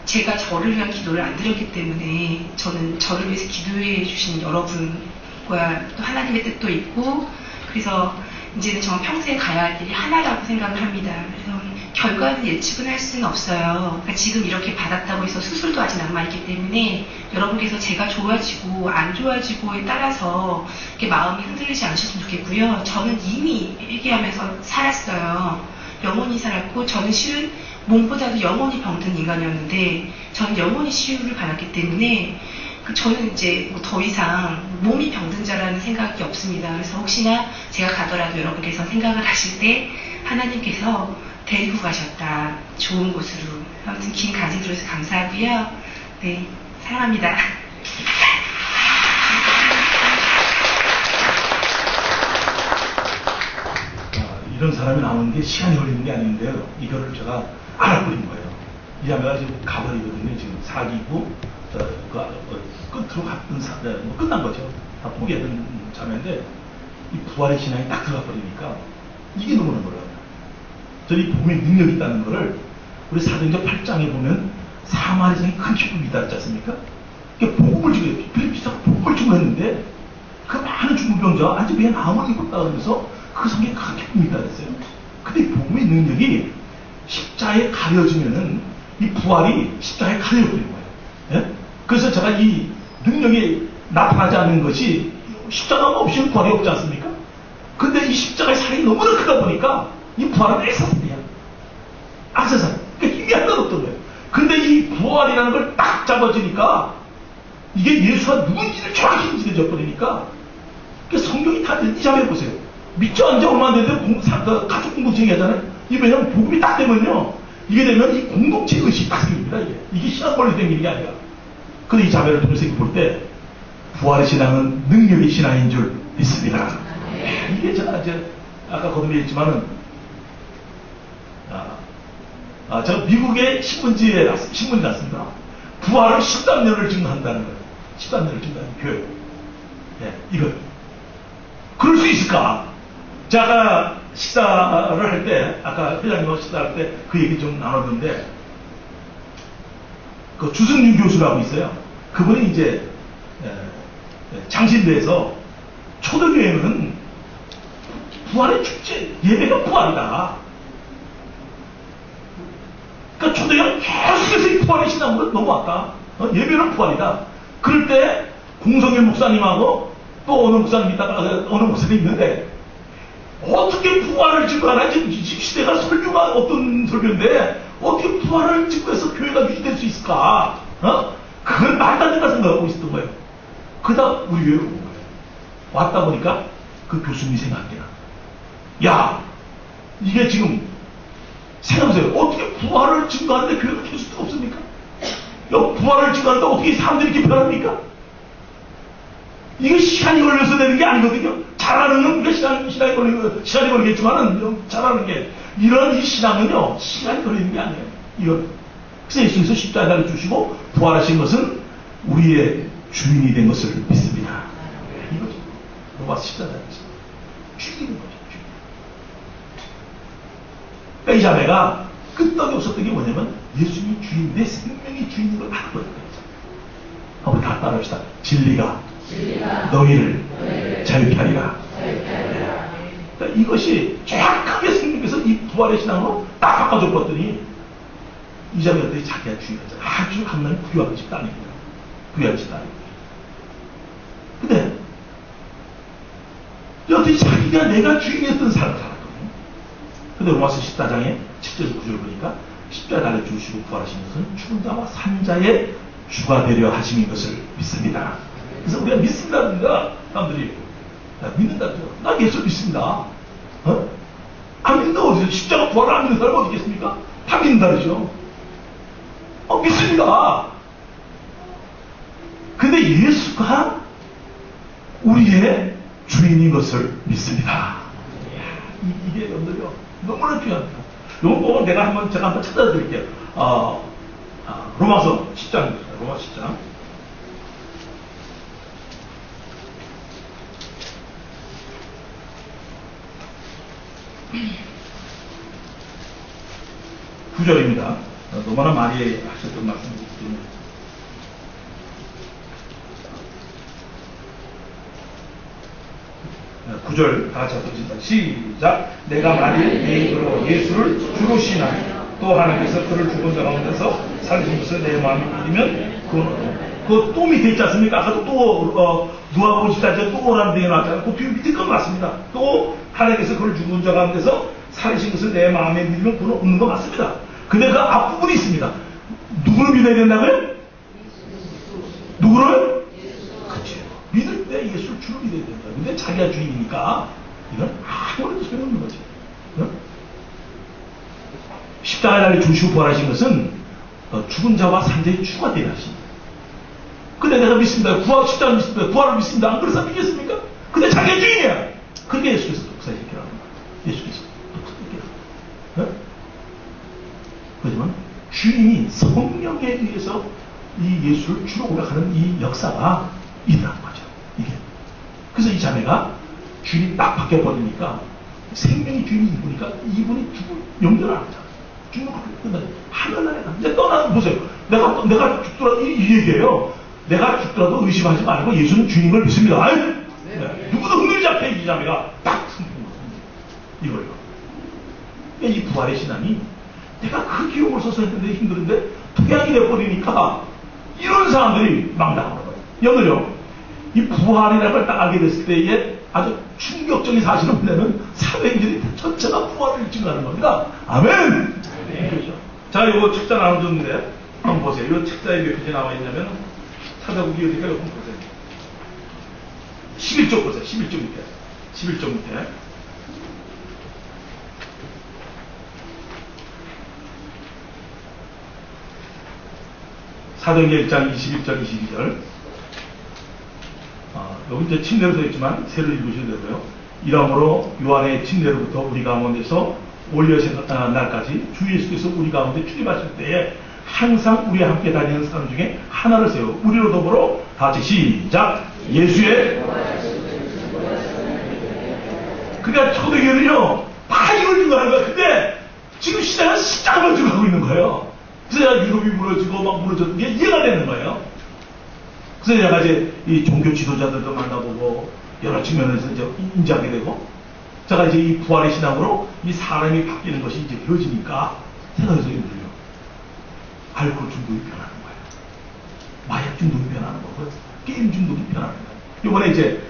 제가 저를 위한 기도를 안 드렸기 때문에 저는 저를 위해서 기도해 주신 여러분과 또 하나님의 뜻도 있고 그래서 이제는 정말 평생 가야 할 길이 하나라고 생각을 합니다. 그래서 결과는 예측은 할 수는 없어요. 그러니까 지금 이렇게 받았다고 해서 수술도 아직 남아있기 때문에 여러분께서 제가 좋아지고 안 좋아지고에 따라서 이렇게 마음이 흔들리지 않으셨으면 좋겠고요. 저는 이미 회개하면서 살았어요. 영원히 살았고 저는 실은 몸보다도 영원히 병든 인간이었는데 저는 영원히 치유를 받았기 때문에 저는 이제 더 이상 몸이 병든 자라는 생각이 없습니다. 그래서 혹시나 제가 가더라도 여러분께서 생각을 하실 때 하나님께서 데리고 가셨다. 좋은 곳으로. 아무튼 긴 간증 들어서 감사하고요. 네, 사랑합니다. 이런 사람이 나오는 게 시간이 걸리는 게 아닌데요. 이거를 제가 알아버린 거예요. 이 자매가 지금 가버리거든요. 지금 사기고 끝으로 갔던 끝난 거죠. 다 포기했던 자매인데 이 부활의 신앙이 딱 들어가 버리니까 이게 너무나 놀라워요. 저희 복음의 능력이 있다는 거를 우리 사도행전 8장에 보면 사마리성이 큰 기쁨이 있다 했지 않습니까? 그러니까 복음을 주고 필리피스가 복음을 주고 했는데 그 많은 중풍병자가 아직 왜 마음을 입었다 그러면서 그 성경에 큰 기쁨이 있다 그랬어요. 근데 복음의 능력이 십자에 가려지면은 이 부활이 십자에 가려버리는 거예요. 예? 그래서 제가 이 능력이 나타나지 않는 것이 십자가가 없이는 부활이 없지 않습니까? 근데 이 십자가의 사랑이 너무나 크다 보니까 이 부활은 액세서리야. 액세서리. 그러니까 힘이 하나도 없던 거예요. 근데 이 부활이라는 걸 딱 잡아주니까 이게 예수가 누군지를 정확히 인지되어 버리니까 성경이 다 이 자매 보세요. 믿지 않은 지 얼마 안 됐는데 가족 공동체 얘기하잖아요. 이게 왜냐면 복음이 딱 되면요. 이게 되면 이 공동체 의식이 딱 생깁니다. 이게 시간 걸리된 일이 아니라. 근데 이 자매를 통해서 볼 때 부활의 신앙은 능력의 신앙인 줄 믿습니다. 이게 제가 이제 아까 거듭이 했지만은 제가 미국의 신문지에 났습니다. 부활은 13년을 증거한다는 거예요. 13년을 증거하는 교회. 예, 이거. 그럴 수 있을까? 자, 아까 식사를 할 때, 아까 회장님하고 식사할 때 그 얘기 좀 나눴는데, 그 주승윤 교수라고 있어요. 그분이 이제 장신대에서 초대교회는 부활의 축제, 예배가 부활이다. 그러니까 초대교회는 계속해서 이 부활의 신앙으로 넘어왔다. 예배는 부활이다. 그럴 때 공성일 목사님하고 또 어느 목사님 있다가 어느 목사님 있는데 어떻게 부활을 증거하나? 지금 시대가 설교가 어떤 설교인데 어떻게 부활을 증거해서 교회가 유지될 수 있을까? 그건 말도 안 된다 생각하고 있었던 거예요. 그러다 우리 교회로 온 거예요. 왔다 보니까 그 교수님이 생각해요. 야, 이게 지금 생각해보세요. 어떻게 부활을 증거하는데 교회가 될 수도 없습니까? 부활을 증거하는데 어떻게 사람들이 이렇게 변합니까? 이게 시간이 걸려서 되는 게 아니거든요. 잘하는 건 우리가 시간이 걸리겠지만은, 잘하는 게, 이런 이 신앙은요, 시간이 걸리는 게 아니에요. 이건. 그래서 예수께서 십자가를 주시고, 부활하신 것은 우리의 주인이 된 것을 믿습니다. 이거죠. 로마서 십자가에서. 죽이는 거죠, 주인. 그러니까 이 자매가 끄떡이 없었던 게 뭐냐면, 예수님이 주인, 내 생명이 주인인 걸 알고 있는 거죠. 한번 다 따라합시다. 진리가 너희를 자유케 하리라. 그러니까 이것이 정확하게 생명에서 이 부활의 신앙으로 딱 바꿔줬더니 이 자매들이 자기가 주인이었잖아. 아주 하나님 부유하고 싶다 아닙니다. 부유하고 싶다 아닙니다. 근데 여태 자기가 내가 주인이었던 삶을 살았거든요. 근데 로마서 14장에 7절 9절 보니까 십자가를 주시고 부활하신 것은 죽은 자와 산 자의 주가 되려 하심인 것을 믿습니다. 그래서 우리가 믿습니다. 사람들이 믿는다. 나 예수 믿습니다. 안 믿는다. 어디서 십자가 부활을 안 믿는 사람이 어디 있겠습니까? 다 믿는다 그러죠. 믿습니다. 근데 예수가 우리의 주인인 것을 믿습니다. 이게 여러분들요 너무나 중요합니다. 이건 꼭 제가 한번 찾아드릴게요. 로마서 10장입니다. 로마서 10장. 구절입니다. 너무나 많이 하셨던 말씀이기 때문에. 9절 다 같이 합시다. 시작. 내가 만일 내 입으로 예수를 주로 시나니 또 하나님께서 그를 죽은 자 가운데서 살리신 것을 내 마음에 믿으면 그 또 밑에 있지 않습니까? 아까도 또 누가복음 14장 또 오라는 데에 나왔잖아요. 그 뒤에 밑에 건 맞습니다. 또 하나님께서 그를 죽은 자 가운데서 살리신 것을 내 마음에 믿으면 그는 없는 거 맞습니다. 근데 그 앞부분이 있습니다. 누구를 믿어야 된다고요? 누구를? 그렇죠. 믿을 때 예수를 주로 믿어야 된다. 근데 자기가 주인이니까 이건 아무래도 소용없는 거지. 십자가의 날에 주시고 부활하신 것은 죽은 자와 산 자의 주가 되게 하십니다. 근데 내가 믿습니다. 십자가 믿습니다. 부활을 믿습니다. 안 그래서 믿겠습니까? 근데 자기가 주인이야. 그게 예수께서 독사시키라는 거야. 예수께서 독사시키라는 거야. 그렇지만 주인이 성령에 의해서 이 예수를 주로 오락하는 이 역사가 일어나는 거죠. 이게. 그래서 이 자매가 주인이 딱 바뀌어버리니까 생명이 주인이 이분이니까 이분이 영전을 안 하잖아. 죽는 거 끝나요. 하늘나라에 가. 이제 떠나는 보세요. 내가 죽더라도 이 얘기예요. 내가 죽더라도 의심하지 말고 예수는 주인인 걸 믿습니다. 아유? 네. 누구도 흔들리지 않게 이 자매가 딱 숨는 거예요. 이거요. 이 부활의 신앙이 내가 그 기록을 써서 했는데 힘들은데 토양이 돼버리니까 이런 사람들이 막 나오는 거예요. 여러분요, 이 부활이라는 걸 딱 알게 됐을 때에 아주 충격적인 사실은 뭐냐면 사회인들이 전체가 부활을 증가하는 겁니다. 아멘! 네. 그렇죠. 자, 이거 책자 나눠줬는데 한번 보세요. 이 책자에 몇 페이지 나와 있냐면 찾아보기 어디가 한번 보세요. 11쪽 보세요. 11쪽 밑에. 11쪽 밑에. 사도행전 1장 21절 22절. 여기 이제 침례로 되어 있지만 새로 읽으셔야 되고요. 이러므로 요한의 침례로부터 우리 가운데서 올려진 날까지 주 예수께서 우리 가운데 출입하실 때에 항상 우리와 함께 다니는 사람 중에 하나를 세워 우리로 더불어 다 같이 시작. 예수의 그러니까 초대교회는요, 다 이걸 증거하는 거야. 근데 지금 시대는 십자가만 증거하고 있는 거예요. 그래서 유럽이 무너지고 막 무너졌던 게 이해가 되는 거예요. 그래서 내가 이제 이 종교 지도자들도 만나보고 여러 측면에서 이제 인지하게 되고, 제가 이제 이 부활의 신앙으로 이 사람이 바뀌는 것이 이제 되어지니까 생각해서 힘들어요. 알코올 중독이 변하는 거예요. 마약 중독이 변하는 거고, 게임 중독이 변하는 거예요. 이번에 이제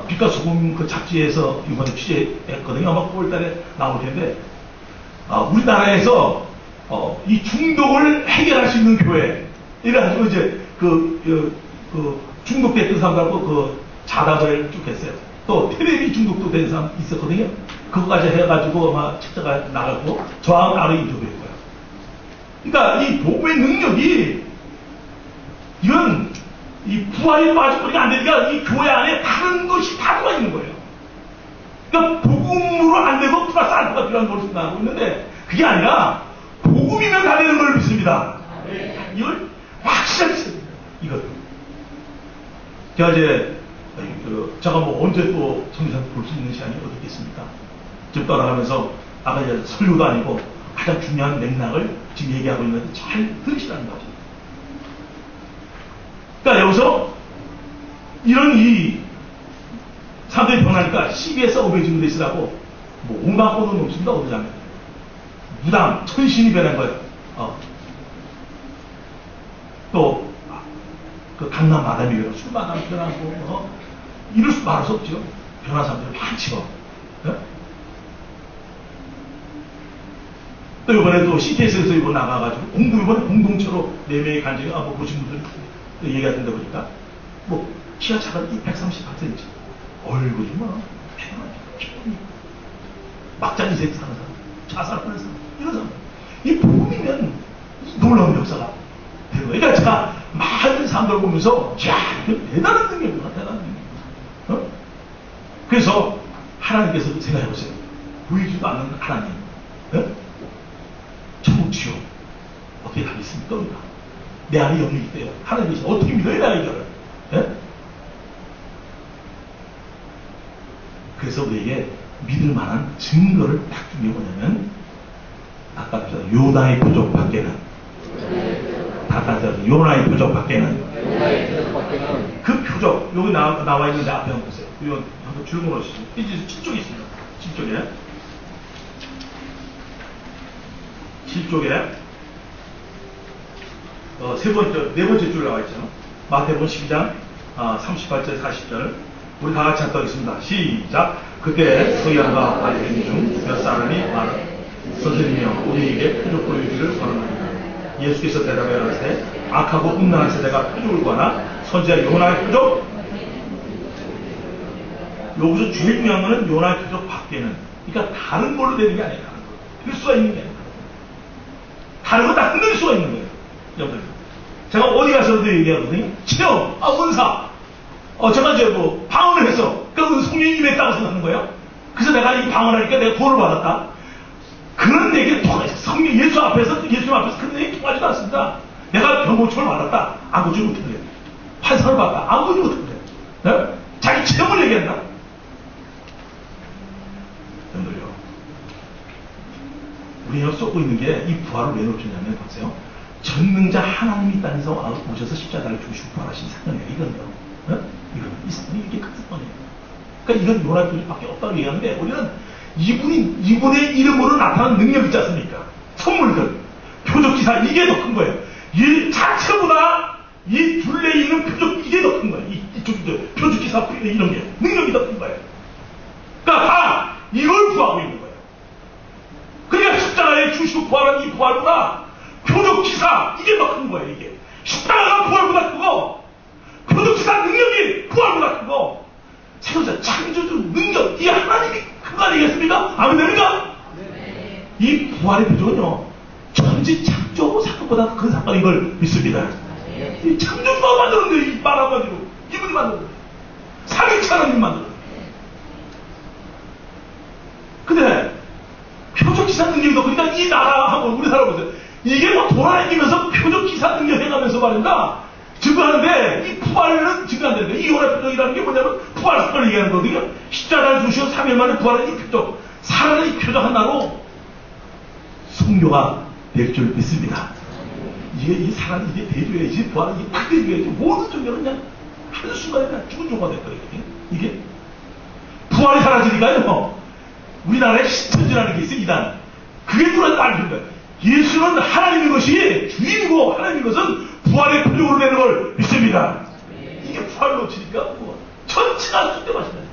빛과 소금 그 잡지에서 이번에 취재했거든요. 아마 9월달에 나올 텐데, 우리나라에서 이 중독을 해결할 수 있는 교회 이래가지고 이제 그 중독됐던 사람들하고 그 자답을 쭉 했어요. 또 테레비 중독도 된 사람 있었거든요. 그거까지 해가지고 아마 책자가 나가고 저하고 따로 인터뷰했고요. 그러니까 이 복음의 능력이 이건 이 부활이 빠져버리면 안 되니까 이 교회 안에 다른 것이 다 들어가 있는 거예요. 그러니까 복음으로 안 되고 플러스 알파가 필요한 걸 생각하고 있는데 그게 아니라 복음이면 다 되는 걸 믿습니다. 이걸 확실하게 믿습니다. 이것. 제가 이제 제가 뭐 언제 또 성경 볼 수 있는 시간이 어디 있겠습니까? 지금 떠나가면서 아까 이제 설교도 아니고 가장 중요한 맥락을 지금 얘기하고 있는데 잘 들으시라는 거죠. 그러니까 여기서 이런 이 사람들이 변하니까 CBS 어베이징 데이스라고 뭐 온갖 거는 없습니다. 어디 가면 무당 천신이 변한 거예요. 또 그 강남 마담이에요. 술 마담 변하고 이럴 수 말할 수 없죠. 변한 사람들이 많죠. 또 이번에 또 CTS에서 이번 나가가지고 이번에 공동체로 4명의 간증이 뭐 보신 분들 얘기하던데 보니까 뭐 키가 138cm 얼굴이 뭐 막장 인생 사는 사람 자살할 뻔했어 이런 사람 이 복음이면 놀라운 역사가 되는 거예요. 그러니까 제가 많은 사람들 보면서 야 대단한 능력이구나 대단한 능력. 그래서 하나님께서 생각해보세요. 보이지도 않는 하나님 천국 지옥 어떻게 가겠습니까? 내 안에 영이 있대요. 하나님께서 어떻게 믿어야 되나 이거를. 그래서 우리에게 믿을 만한 증거를 딱 준 게 뭐냐면 아까 요나의 표적 밖에는 요나의 표적 밖에는 그 표적 여기 나와 있는데 앞에 한번 보세요. 이거 한번 줄거 놓으시죠. 이제 7쪽에 있습니다. 7쪽에 네 번째 줄 나와 있죠. 마태복음 12장 38절 40절 우리 다 같이 하겠습니다. 시작. 그때 서기관과 바리새인 중 몇 사람이 말하되 선생님이여 우리에게 표적 보여주기를 원합니다. 예수께서 대답하여 가라사대 악하고 음란한 세대가 표적을 구하나 선지자 요나의 표적 여기서 제일 중요한 거는 요나의 표적 밖에는 그러니까 다른 걸로 되는 게 아니에요. 다른 걸로 될 수가 있는 게 아니에요. 다른 거 다 흔들 수가 있는 거예요. 여러분들 제가 어디 가서도 얘기하거든요. 체험, 은사 제가 이제 뭐 방언을 해서 그 성령이 임했다고 생각하는 거예요. 그래서 내가 이 방언하니까 내가 도를 받았다. 그런 얘기를 성령 예수 앞에서 그런 얘기 통하지도 않습니다. 내가 병고침을 받았다. 안 고치지 못한대. 환상을 받았다. 안 고치지 못한대. 네? 자기 체험을 얘기한다. 여러분들요. 우리가 쏟고 있는 게 이 부활을 왜 놓쳤냐면 보세요. 전능자 하나님이 땅에서 오셔서 십자가를 죽으시고 부활하신 사건이에요. 이건요. 이건 이 사건이 이게 큰 사건이에요. 그러니까 이건 요나 표적밖에 없다고 얘기하는데 우리는 이분의 이름으로 나타난 능력 있지 않습니까? 선물들, 표적기사 이게 더 큰 거예요. 이 자체보다 이 둘레에 있는 표적 이게 더 큰 거예요. 표적기사 이런 게 능력이 더 큰 거예요. 그러니까 다 이걸 구하고 있는 거예요. 그러니까 십자가에 주시고 부활한 이 부활보다 표적기사 이게 더 큰 거예요. 이게 십자가가 부활보다 크고 표적기사 능력이 부활보다 크고 세우자 창조주 능력 이 하나님이 그거 아니겠습니까? 아멘 됩니까? 네. 이 부활의 표적은요 천지 창조 사건보다 큰 사건인 걸 믿습니다. 네. 이 창조주가 만들었는데 이 말아가지고 이분이 만들었는데 삼위일체 하나님이 만들었는데 근데 표적기사 능력이 더 그러니까 이 나라하고 우리 살아보세요. 이게 뭐 돌아다니면서 표적기사 능력 해가면서 말인가 증거하는데 이 부활은 지금 안 되는데, 이혼의 표적이라는 게 뭐냐면 부활 사건을 얘기하는 거거든요. 십자가를 주시고 3일 만에 부활한 이 표적, 살아난 이 표적 하나로 성교가 될 줄 믿습니다. 이 사람, 이게 대주야지, 부활은 이게 딱 대주야지. 모든 종교는 그냥 한순간에 그냥 죽은 종가 됐거든요. 이게 부활이 사라지니까요. 우리나라에 신천지라는 게 있어요, 이단. 그게 누구나 알는 거예요. 예수는 하나님인 것이 주인이고 하나님인 것은 부활의 표적으로 되는 걸 믿습니다. 이게 부활을 놓치니까 전체가 쑥대밭입니다.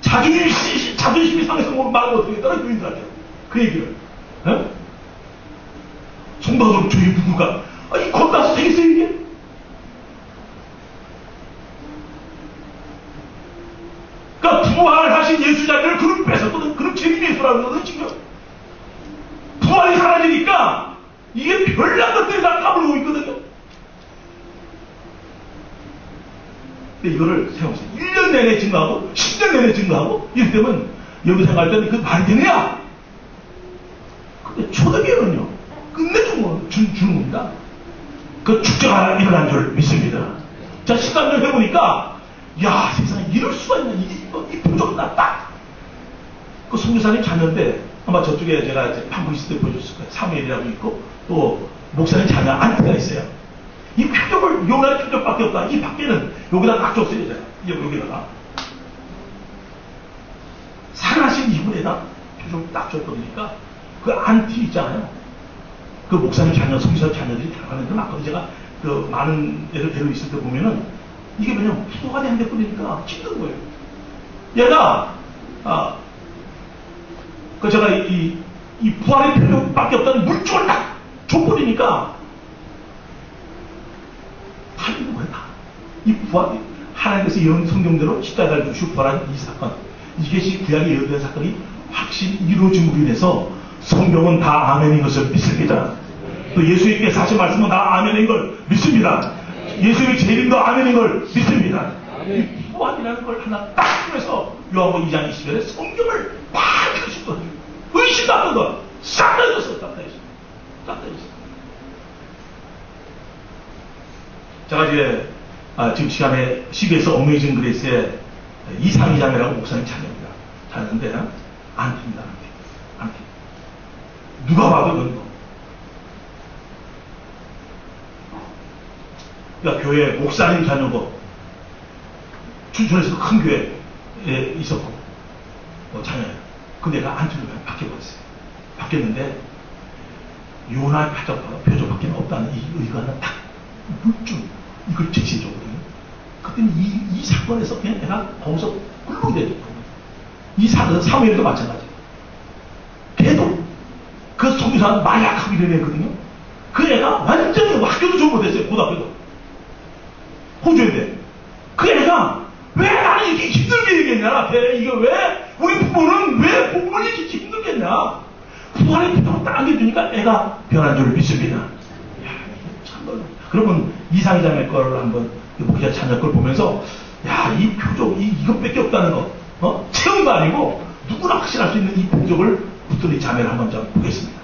자존심이 상해서 말을 어떻게 했다는 교인들한테 그 얘기를. 성도들 저희 누구가 이 겁나서 되겠어요 이게? 그러니까 부활하신 예수 자리를 그룹 뺏었거든. 그룹 재림 예수라는 거거든 지금. 부활이 사라지니까 이게 별난 것들이 다 까불고 있거든요. 근데 이거를 생각해보세요. 1년 내내 증거하고 10년 내내 증거하고 이럴 때면 여기 생각할 때는 그 말이 되느냐? 근데 초대교회는요 끝내주는 주는 겁니다. 그 축제가 일어난 줄 믿습니다. 자, 13년 해보니까 야 세상에 이럴 수가 있나. 이 표적 났다. 그 선교사님 자녀인데 아마 저쪽에 제가 방금 있을 때 보여줬을 거예요. 사무엘이라고 있고 또 목사님 자녀 안티가 있어요. 이 표적을 요나의 표적밖에 없다. 이 밖에는 여기다 딱 줬어요. 여기다가 살아나신 이분에다 표적을 딱 줬거니까 그 안티 있잖아요. 그 목사님 자녀, 성교사 자녀들이 들어가는 데 맞거든요. 제가 그 많은 애들 데리고 있을 때 보면은 이게 그냥 부도가 되는 데 뿐이니까 힘든 거예요. 얘가 그 제가 이 부활의 표적밖에 없다는 물증을 딱 줘버리니까 다 있는 거야. 이 부활이 하나님께서 이런 성경대로 십자가를 주시고 부활한 이 사건, 이것이 구약의 예언된 사건이 확실히 이루어짐으로 인해서 성경은 다 아멘인 것을 믿습니다. 또 예수님께서 하신 말씀은 다 아멘인 걸 믿습니다. 예수님의 재림도 아멘인 걸 믿습니다. 이 부활이라는 걸 하나 딱 통해서 요한복음 2장 20절에 성경을 딱 펴주거든요. 의심 같은 거 싹 다 잊었어. 싹 다 잊었어. 싹 다 잊었어. 제가 이제 지금 시간에 CBS 어메이징 그레이스의 이상희자매라고 목사님 자녀입니다. 자녀인데 안티입니다. 안티. 누가 봐도 그런 거. 그러니까 교회 목사님 자녀고 춘천에서 큰 교회에 있었고 자녀예요. 근데 내가 안티로 바뀌어버렸어요. 바뀌었는데 요나의 표적밖에 없다는 이 의관은 딱 물증 이걸 제시해줬거든요. 그때는 이 사건에서 그냥 내가 거기서 꿀렁이 되었거든요. 이 사건 사무엘도 마찬가지예요. 걔도 그 성교사는 만약하게 된 애거든요. 그 애가 완전히 학교도 좀 못했어요. 고등학교도 호주인데 그 애가 왜 나는 이렇게 힘들게 얘기했냐. 이게 왜 우리 부모는 왜 복음을 이렇게 힘들겠냐. 부활의 표정을 딱 안겨주니까 애가 변한 줄 믿습니다. 그러면 이상희 자매 거를 한번 목사 자녀 걸 보면서 야, 이 표적 이것밖에 없다는 거 체험도 아니고 누구나 확신할 수 있는 이 표적을 붙은 이 자매를 한번 좀 보겠습니다.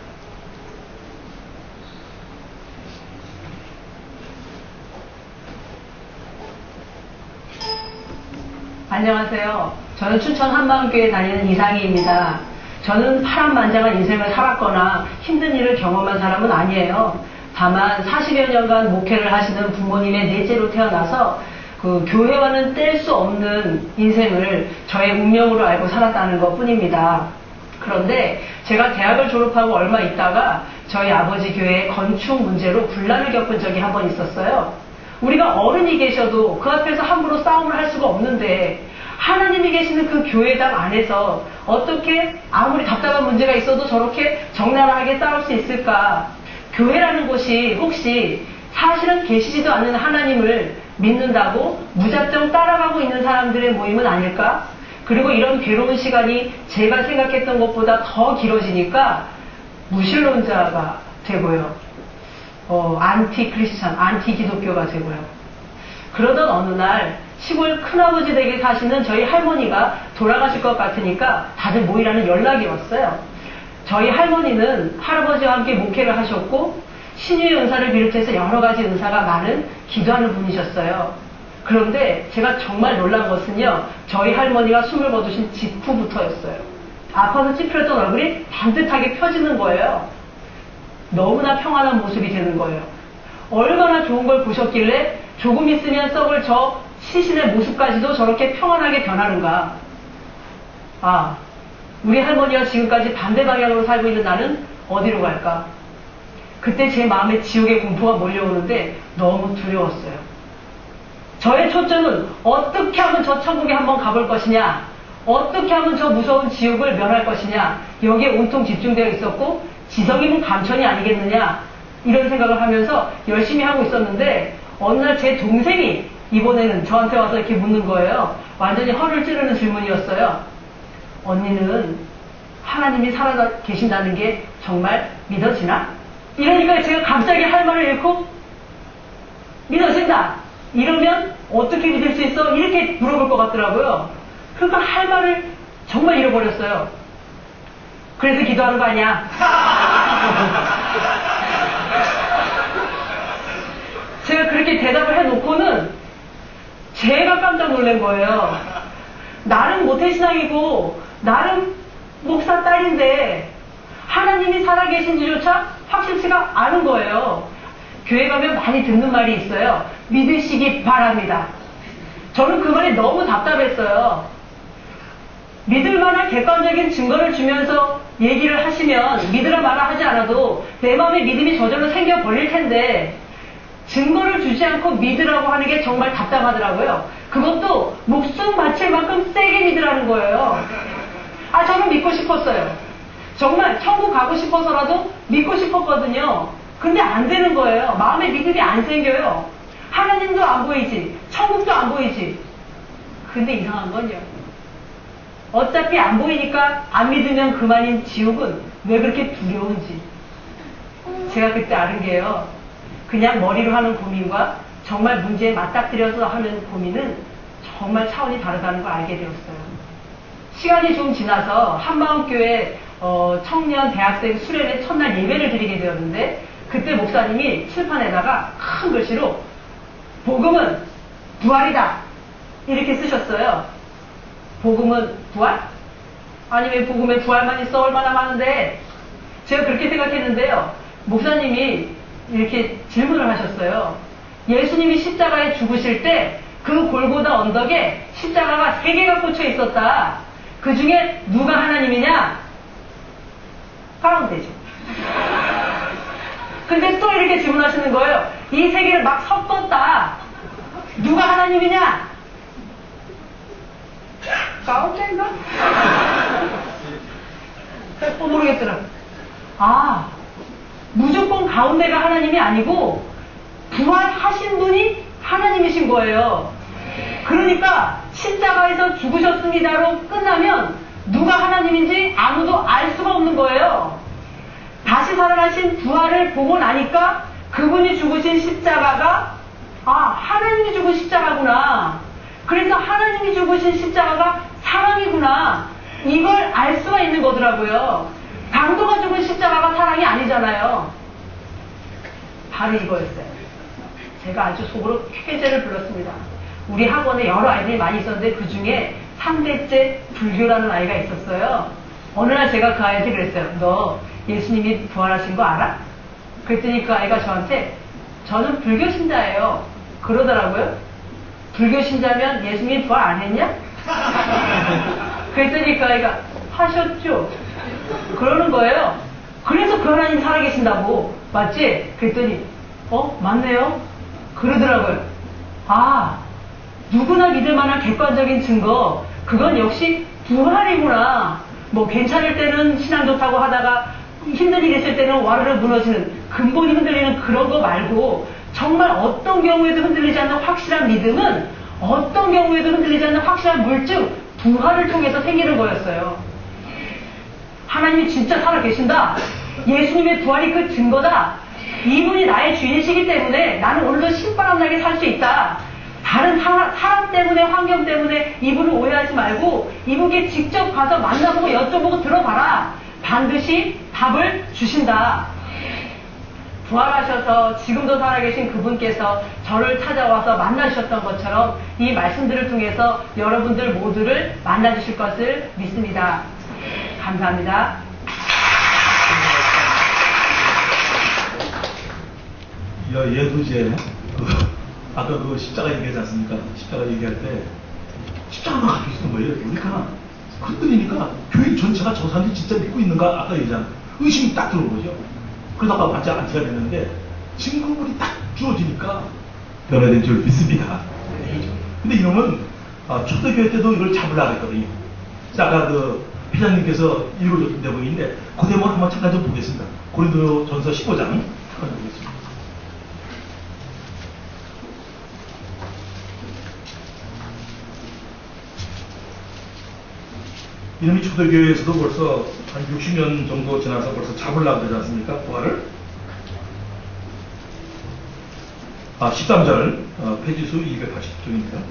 안녕하세요. 저는 춘천 한마음교회 다니는 이상희입니다. 저는 파란만장한 인생을 살았거나 힘든 일을 경험한 사람은 아니에요. 다만 40여 년간 목회를 하시는 부모님의 넷째로 태어나서 그 교회와는 뗄 수 없는 인생을 저의 운명으로 알고 살았다는 것 뿐입니다. 그런데 제가 대학을 졸업하고 얼마 있다가 저희 아버지 교회의 건축 문제로 분란을 겪은 적이 한 번 있었어요. 우리가 어른이 계셔도 그 앞에서 함부로 싸움을 할 수가 없는데 하나님이 계시는 그 교회당 안에서 어떻게 아무리 답답한 문제가 있어도 저렇게 적나라하게 싸울 수 있을까? 교회라는 곳이 혹시 사실은 계시지도 않는 하나님을 믿는다고 무작정 따라가고 있는 사람들의 모임은 아닐까? 그리고 이런 괴로운 시간이 제가 생각했던 것보다 더 길어지니까 무신론자가 되고요. 안티 크리스찬, 안티 기독교가 되고요. 그러던 어느 날 시골 큰아버지 댁에 사시는 저희 할머니가 돌아가실 것 같으니까 다들 모이라는 연락이 왔어요. 저희 할머니는 할아버지와 함께 목회를 하셨고 신유의 은사를 비롯해서 여러 가지 은사가 많은 기도하는 분이셨어요. 그런데 제가 정말 놀란 것은요, 저희 할머니가 숨을 거두신 직후부터였어요. 아파서 찌푸렸던 얼굴이 반듯하게 펴지는 거예요. 너무나 평안한 모습이 되는 거예요. 얼마나 좋은 걸 보셨길래 조금 있으면 썩을 저 시신의 모습까지도 저렇게 평안하게 변하는가. 아, 우리 할머니와 지금까지 반대 방향으로 살고 있는 나는 어디로 갈까? 그때 제 마음에 지옥의 공포가 몰려오는데 너무 두려웠어요. 저의 초점은 어떻게 하면 저 천국에 한번 가볼 것이냐, 어떻게 하면 저 무서운 지옥을 면할 것이냐, 여기에 온통 집중되어 있었고, 지성이면 감천이 아니겠느냐, 이런 생각을 하면서 열심히 하고 있었는데, 어느 날 제 동생이 이번에는 저한테 와서 이렇게 묻는 거예요. 완전히 허를 찌르는 질문이었어요. 언니는 하나님이 살아 계신다는 게 정말 믿어지나? 이러니까 제가 갑자기 할 말을 잃고, 믿어진다! 이러면 어떻게 믿을 수 있어? 이렇게 물어볼 것 같더라고요. 그러니까 할 말을 정말 잃어버렸어요. 그래서 기도하는 거 아니야? 제가 그렇게 대답을 해놓고는 제가 깜짝 놀란 거예요. 나는 모태신앙이고 나는 목사 딸인데 하나님이 살아계신지조차 확실치가 않은 거예요. 교회 가면 많이 듣는 말이 있어요. 믿으시기 바랍니다. 저는 그 말이 너무 답답했어요. 믿을 만한 객관적인 증거를 주면서 얘기를 하시면 믿으라 말아 하지 않아도 내 마음에 믿음이 저절로 생겨 버릴 텐데 증거를 주지 않고 믿으라고 하는 게 정말 답답하더라고요. 그것도 목숨 바칠 만큼 세게 믿으라는 거예요. 아, 저는 믿고 싶었어요. 정말 천국 가고 싶어서라도 믿고 싶었거든요. 근데 안 되는 거예요. 마음에 믿음이 안 생겨요. 하나님도 안 보이지, 천국도 안 보이지. 근데 이상한 건요, 어차피 안 보이니까 안 믿으면 그만인 지옥은 왜 그렇게 두려운지 제가 그때 아는 게요, 그냥 머리로 하는 고민과 정말 문제에 맞닥뜨려서 하는 고민은 정말 차원이 다르다는 걸 알게 되었어요. 시간이 좀 지나서 한마음교회 청년 대학생 수련회 첫날 예배를 드리게 되었는데, 그때 목사님이 칠판에다가 큰 글씨로 복음은 부활이다 이렇게 쓰셨어요. 복음은 부활? 아니 왜 복음에 부활만 있어? 얼마나 많은데. 제가 그렇게 생각했는데요, 목사님이 이렇게 질문을 하셨어요. 예수님이 십자가에 죽으실 때 그 골고다 언덕에 십자가가 3개가 꽂혀 있었다. 그 중에 누가 하나님이냐? 까면 되죠. 근데 또 이렇게 질문하시는 거예요. 이 3개를 막 섞었다. 누가 하나님이냐? 가운데인가? 모르겠더라. 아, 무조건 가운데가 하나님이 아니고 부활하신 분이 하나님이신 거예요. 그러니까 십자가에서 죽으셨습니다로 끝나면 누가 하나님인지 아무도 알 수가 없는 거예요. 다시 살아나신 부활을 보고 나니까 그분이 죽으신 십자가가, 아, 하나님이 죽은 십자가구나. 그래서 하나님이 죽으신 십자가가 사랑이구나. 이걸 알 수가 있는 거더라고요. 강도가 죽은 십자가가 사랑이 아니잖아요. 바로 이거였어요. 제가 아주 속으로 쾌재를 불렀습니다. 우리 학원에 여러 아이들이 많이 있었는데 그 중에 3대째 불교라는 아이가 있었어요. 어느 날 제가 그 아이한테 그랬어요. 너 예수님이 부활하신 거 알아? 그랬더니 그 아이가 저한테 저는 불교 신자예요. 그러더라고요. 불교 신자면 예수님이 부활 안 했냐? 그랬더니 그 아이가 하셨죠? 그러는 거예요. 그래서 그 하나님 살아계신다고. 맞지? 그랬더니 맞네요. 그러더라고요. 아, 누구나 믿을 만한 객관적인 증거, 그건 역시 부활이구나. 뭐 괜찮을 때는 신앙 좋다고 하다가 힘든 일 있을 때는 와르르 무너지는, 근본이 흔들리는 그런 거 말고 정말 어떤 경우에도 흔들리지 않는 확실한 믿음은 어떤 경우에도 흔들리지 않는 확실한 물증, 부활을 통해서 생기는 거였어요. 하나님이 진짜 살아계신다. 예수님의 부활이 그 증거다. 이분이 나의 주인이시기 때문에 나는 오늘도 신바람나게 살 수 있다. 다른 사람 때문에, 환경 때문에 이분을 오해하지 말고 이분께 직접 가서 만나보고 여쭤보고 들어봐라. 반드시 답을 주신다. 부활하셔서 지금도 살아계신 그분께서 저를 찾아와서 만나주셨던 것처럼 이 말씀들을 통해서 여러분들 모두를 만나주실 것을 믿습니다. 감사합니다. 얘도 이제 아까 그 십자가 얘기하지 않습니까? 십자가 얘기할 때 십자가만 가지고 있는 거예요. 그러니까 흔들리니까 교회 전체가 저 사람이 진짜 믿고 있는가? 아까 얘기한 의심이 딱 들어온 거죠. 그러다가 완전 안티가 됐는데 증거물이 딱 주어지니까 변화된 줄 믿습니다. 근데 이놈은 초대교회 때도 이걸 잡으려고 했거든요. 아까 그 회장님께서 읽어줬던 대목인데 그 대목 한번 잠깐 좀 보겠습니다. 고린도전서 15장 잠깐 보겠습니다. 이놈이 초대교회에서도 벌써 한 60년 정도 지나서 벌써 잡으려고 그러지 않습니까? 부활을. 13절, 페이지수 280쪽입니다.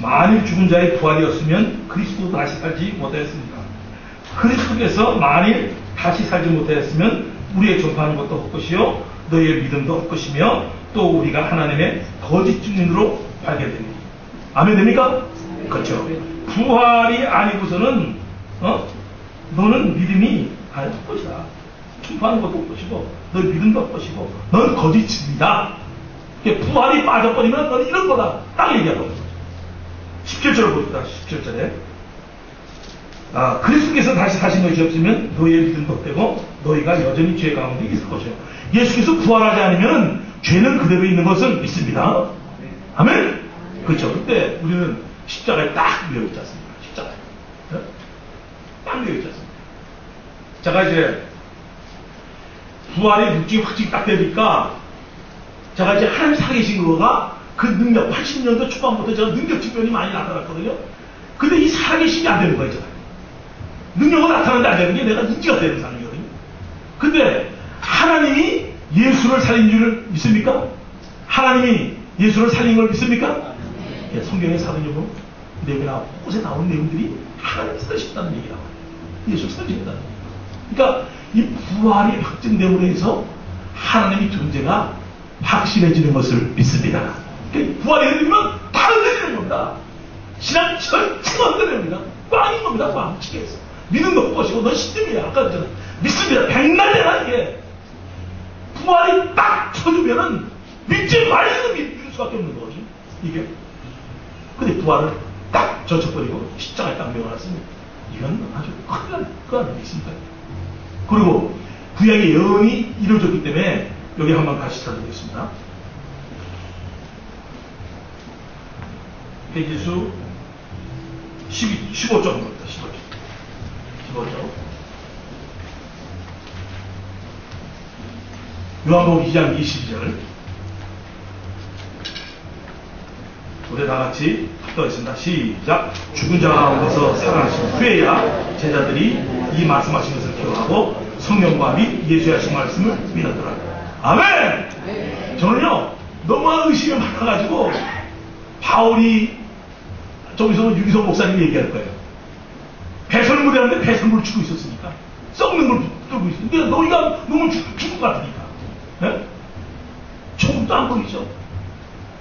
만일 죽은 자의 부활이었으면 그리스도도 다시 살지 못하였습니다. 그리스도께서 만일 다시 살지 못하였으면 우리의 전파하는 것도 헛것이요 너희의 믿음도 헛것이며 또 우리가 하나님의 거짓 증인으로 발견됩니다. 아멘 됩니까? 그렇죠. 부활이 아니고서는 너는 믿음이 헛것이다. 전파하는 것도 헛것이고 너희 믿음도 헛것이고 너는 거짓 증인이다. 부활이 빠져버리면 너는 이런 거다. 딱 얘기하고 17절을 봅시다. 17절에 그리스도께서 다시 사신 것이 없으면 너희의 믿음도 헛되고 너희가 여전히 죄 가운데 있을 것이요. 예수께서 부활하지 않으면 죄는 그대로 있는 것을 믿습니다. 아멘? 그렇죠. 그때 우리는 십자가에 딱 매여있지 않습니까? 십자가에. 딱 매여있지 않습니까? 제가 이제 부활의 육증이 확증이 딱 되니까 제가 이제 하나님 살아계신 거가 그 능력, 80년대 초반부터 제가 능력 증변이 많이 나타났거든요. 근데 이 살아계심이 안 되는 거예요, 제가. 능력은 나타나는데 안 되는 게 내가 인지가 되는 사람이거든요. 근데 하나님이 예수를 살린 줄을 믿습니까? 하나님이 예수를 살린 걸 믿습니까? 예, 성경의 사도행전 내용이나 곳에 나오는 내용들이 하나님이 살리셨다는 얘기가 나와요. 예수를 살리셨다는 얘기. 그러니까 이 부활이 확증됨으로 해서 하나님의 존재가 확실해지는 것을 믿습니다. 그러니까 부활이 되면 다 흔들리는 겁니다. 신앙 전체가 흔들립니다. 꽝인 겁니다. 꽝. 치겠어. 믿음도 것이고 넌 신념이야. 아까 전에 믿습니다. 백날이나 이게 부활이 딱 쳐주면은 믿지 말고 믿을 수밖에 없는 거지. 이게. 근데 부활을 딱 젖혀버리고 십자가에 딱 메워놨으면 이건 아주 큰일 날 거 아니겠습니까? 그리고 구약의 예언이 이루어졌기 때문에 여기 한번 같이 찾아보겠습니다. 페이지수 15쪽입니다. 15쪽. 요한복음 2장 22절. 우리 다 같이 합독하겠습니다. 시작. 죽은 자 가운데서 살아나신 후에야 제자들이 이 말씀하신 것을 기억하고 성령과 및 예수의 하신 말씀을 믿었더라. 아멘! 저는요, 너무 의심이 많아가지고, 바울이, 저기서 유기성 목사님이 얘기할 거예요. 배설물이 하는데 배설물을 주고 있었으니까. 썩는 걸 들고 있으니까. 너희가 너무 죽을 것 같으니까. 예? 조금도 안 보이죠?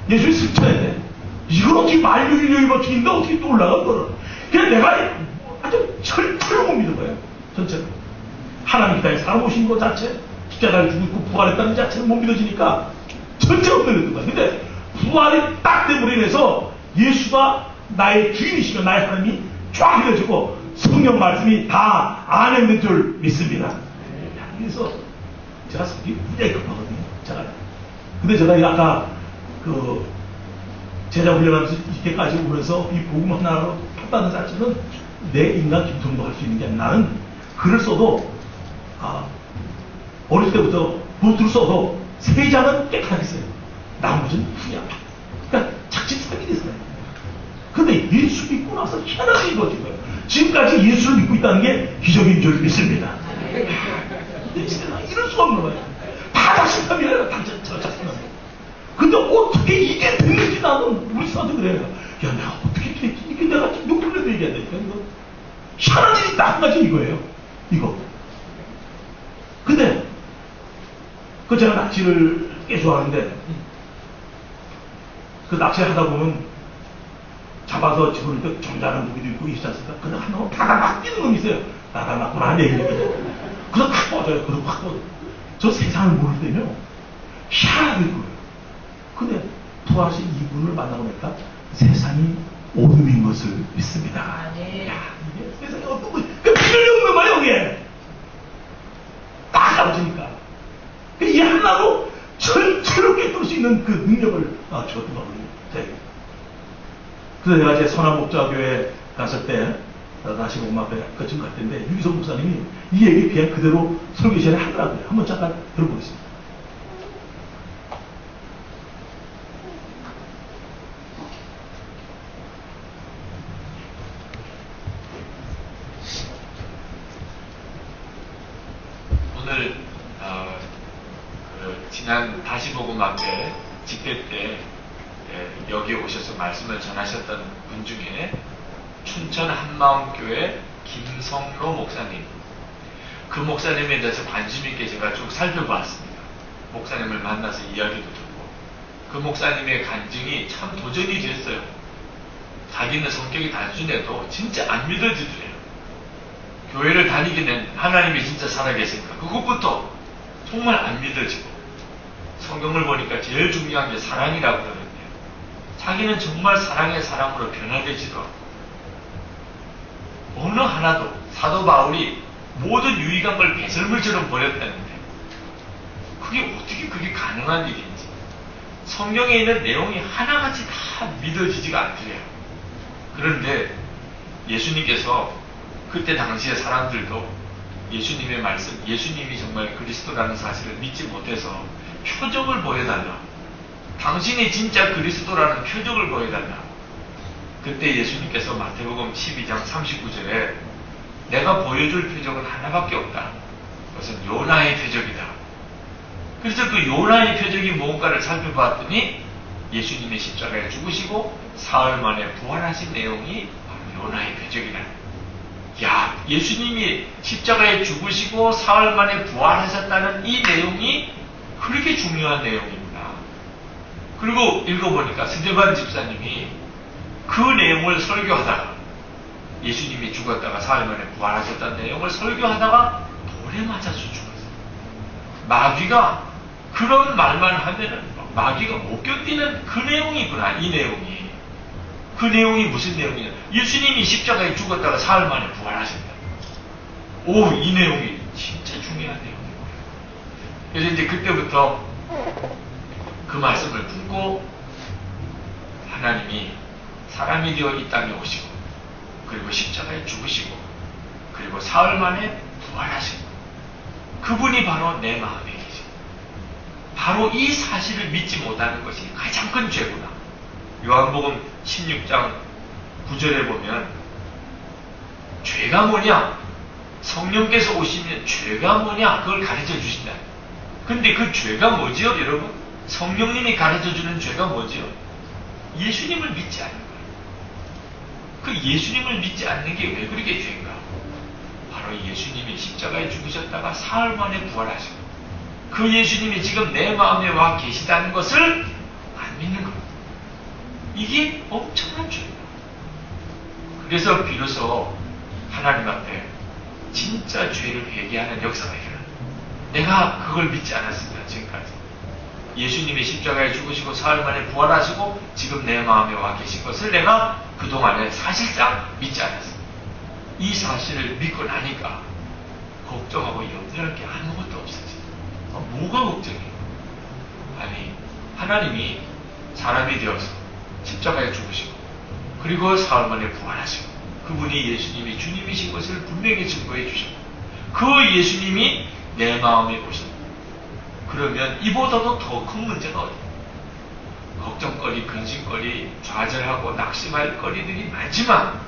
예수님 승천해야 돼. 이걸 어떻게 만유인력이 버티는데 어떻게 또 올라가, 그거를. 그냥 내가 아주 절대로 못 믿은 거예요. 전체로. 하나님 기다려 살아오신 것 자체, 십자가를 주고 있고 부활했다는 자체는 못 믿어지니까 전체가 없는 거야. 근데 부활이 딱 됨으로 인해서 예수가 나의 주인이시며 나의 하나님이 쫙 믿어지고 성령 말씀이 다 안에 줄 믿습니다. 그래서 제가 성격이 굉장히 급하거든요. 근데 제가 아까 그 제자 훈련하면서 이때까지 오면서 이 복음 하나로 탑받는 자체는 내 인간 김성도 할 수 있는 게 아니라 나는 글을 써도 어릴 때부터 노트를 써도 3장은 깨끗하게 써요. 나머지는 후야. 그러니까 착취착이 됐어요. 근데 예수 믿고 나서 희한하게 이루어진 거예요. 지금까지 예수를 믿고 있다는 게 기적인 줄 믿습니다. 이럴 수가 없는 거예요. 다 자신감이래요. 다 자신감. 근데 어떻게 이게 됐는지 나는 우리 사람들 그래요. 야, 내가 어떻게 됐지? 이게 내가 욕불려도 얘기해야 되니까. 이거 희한한 일이 한 가지 이거예요. 이거. 근데 그 제가 낚시를 꽤 좋아하는데 그 낚시를 하다 보면 잡아서 집어넣을 때 점잖은 무기도 있고 있지 않습니까? 근데 한 놈은 다다닥 뛰는 놈이 있어요. 나가놨구나 하는 얘기를. 그래서 확 뻗어요. 그래서 확 뻗어요. 저 세상을 모를 때는요, 희한하게 거예요. 근데 부활하신 이분을 만나고 나니까 세상이 오름인 것을 믿습니다. 아니. 야, 이게 세상에 어떤 거, 그 피를 넣는 거예요, 여기에. 딱 떨어지니까. 이 하나로 전체로 깨뜨릴 수 있는 그 능력을 주었던 거거든요. 저에게. 그래서 내가 제 선한목자교회 갔을 때, 다시 엄마 앞에 거친 갈 때인데, 유기성 목사님이 이 얘기 그냥 그대로 설교 시간에 하더라고요. 한번 잠깐 들어보겠습니다. 오늘 지난 다시복음 앞에 집회 때 여기 오셔서 말씀을 전하셨던 분 중에 춘천 한마음교회 김성로 목사님, 그 목사님에 대해서 관심 있게 제가 쭉 살펴봤습니다. 목사님을 만나서 이야기도 듣고 그 목사님의 간증이 참 도전이 됐어요. 자기는 성격이 단순해도 진짜 안 믿어지더래요. 교회를 다니기는 하나님이 진짜 살아계시니까 그것부터 정말 안 믿어지고, 성경을 보니까 제일 중요한 게 사랑이라고 그러는데요. 자기는 정말 사랑의 사람으로 변화되지도 않고, 어느 하나도 사도 바울이 모든 유익한 걸 배설물처럼 버렸다는데 그게 어떻게 그게 가능한 일인지, 성경에 있는 내용이 하나같이 다 믿어지지가 않더래요. 그런데 예수님께서 그때 당시의 사람들도 예수님의 말씀, 예수님이 정말 그리스도라는 사실을 믿지 못해서 표적을 보여달라, 당신이 진짜 그리스도라는 표적을 보여달라. 그때 예수님께서 마태복음 12장 39절에 내가 보여줄 표적은 하나밖에 없다. 그것은 요나의 표적이다. 그래서 그 요나의 표적이 뭔가를 살펴봤더니 예수님이 십자가에 죽으시고 사흘 만에 부활하신 내용이 바로 요나의 표적이다. 야, 예수님이 십자가에 죽으시고 사흘 만에 부활하셨다는 이 내용이 그렇게 중요한 내용이구나. 그리고 읽어보니까 스데반 집사님이 그 내용을 설교하다가, 예수님이 죽었다가 사흘 만에 부활하셨다는 내용을 설교하다가 돌에 맞아서 죽었어요. 마귀가 그런 말만 하면은 마귀가 못 견디는 그 내용이구나. 이 내용이, 그 내용이 무슨 내용이냐, 예수님이 십자가에 죽었다가 사흘 만에 부활하셨다. 오, 이 내용이 진짜 중요한 내용이구나. 그래서 이제 그때부터 그 말씀을 품고 하나님이 사람이 되어 이 땅에 오시고, 그리고 십자가에 죽으시고, 그리고 사흘 만에 부활하시고, 그분이 바로 내 마음에 계시고, 바로 이 사실을 믿지 못하는 것이 가장 큰 죄구나. 요한복음 16장 9절에 보면 죄가 뭐냐, 성령께서 오시면 죄가 뭐냐, 그걸 가르쳐 주신다. 근데 그 죄가 뭐지요, 여러분? 성령님이 가르쳐 주는 죄가 뭐지요? 예수님을 믿지 않는 거예요. 그 예수님을 믿지 않는 게 왜 그렇게 죄인가? 바로 예수님이 십자가에 죽으셨다가 사흘 만에 부활하시고, 그 예수님이 지금 내 마음에 와 계시다는 것을 안 믿는 겁니다. 이게 엄청난 죄입니다. 그래서 비로소 하나님 앞에 진짜 죄를 회개하는 역사가 일어납니다. 내가 그걸 믿지 않았습니다, 지금까지. 예수님이 십자가에 죽으시고 사흘 만에 부활하시고 지금 내 마음에 와 계신 것을 내가 그동안에 사실상 믿지 않았습니다. 이 사실을 믿고 나니까 걱정하고 염려할 게 아무것도 없어지. 뭐가 걱정이에요? 아니, 하나님이 사람이 되어서 십자가에 죽으시고 그리고 사흘 만에 부활하시고, 그분이 예수님이 주님이신 것을 분명히 증거해 주셨고, 그 예수님이 내 마음에 오신다. 그러면 이보다도 더 큰 문제가 어디예요? 걱정거리, 근심거리, 좌절하고 낙심할 거리들이 많지만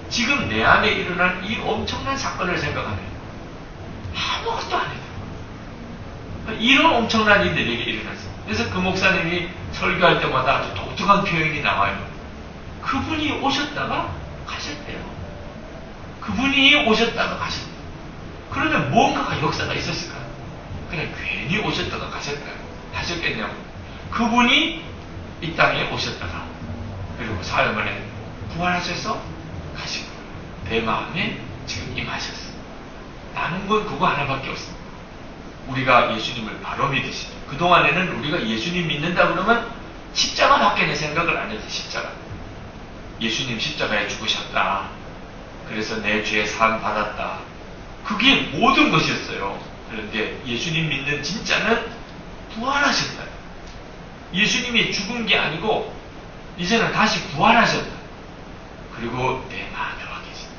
지금 내 안에 일어난 이 엄청난 사건을 생각하면 아무것도 안 해요. 이런 엄청난 일이 내게 일어났어요. 그래서 그 목사님이 설교할 때마다 아주 독특한 표현이 나와요. 그분이 오셨다가 가셨대요. 그분이 오셨다가 가셨대요. 그러면 뭔가가 역사가 있었을까요? 그냥 괜히 오셨다가 가셨다 하셨겠냐고. 그분이 이 땅에 오셨다가 그리고 사흘 만에 부활하셔서 가시고 내 마음에 지금 임하셨어. 남은 건 그거 하나밖에 없어. 우리가 예수님을 바로 믿으시죠. 그동안에는 우리가 예수님 믿는다 그러면 십자가밖에 내 생각을 안 해서 십자가. 예수님 십자가에 죽으셨다. 그래서 내 죄 사함 받았다. 그게 모든 것이었어요. 그런데 예수님 믿는 진짜는 부활하셨다. 예수님이 죽은 게 아니고 이제는 다시 부활하셨다. 그리고 내 마음에 와 계신다.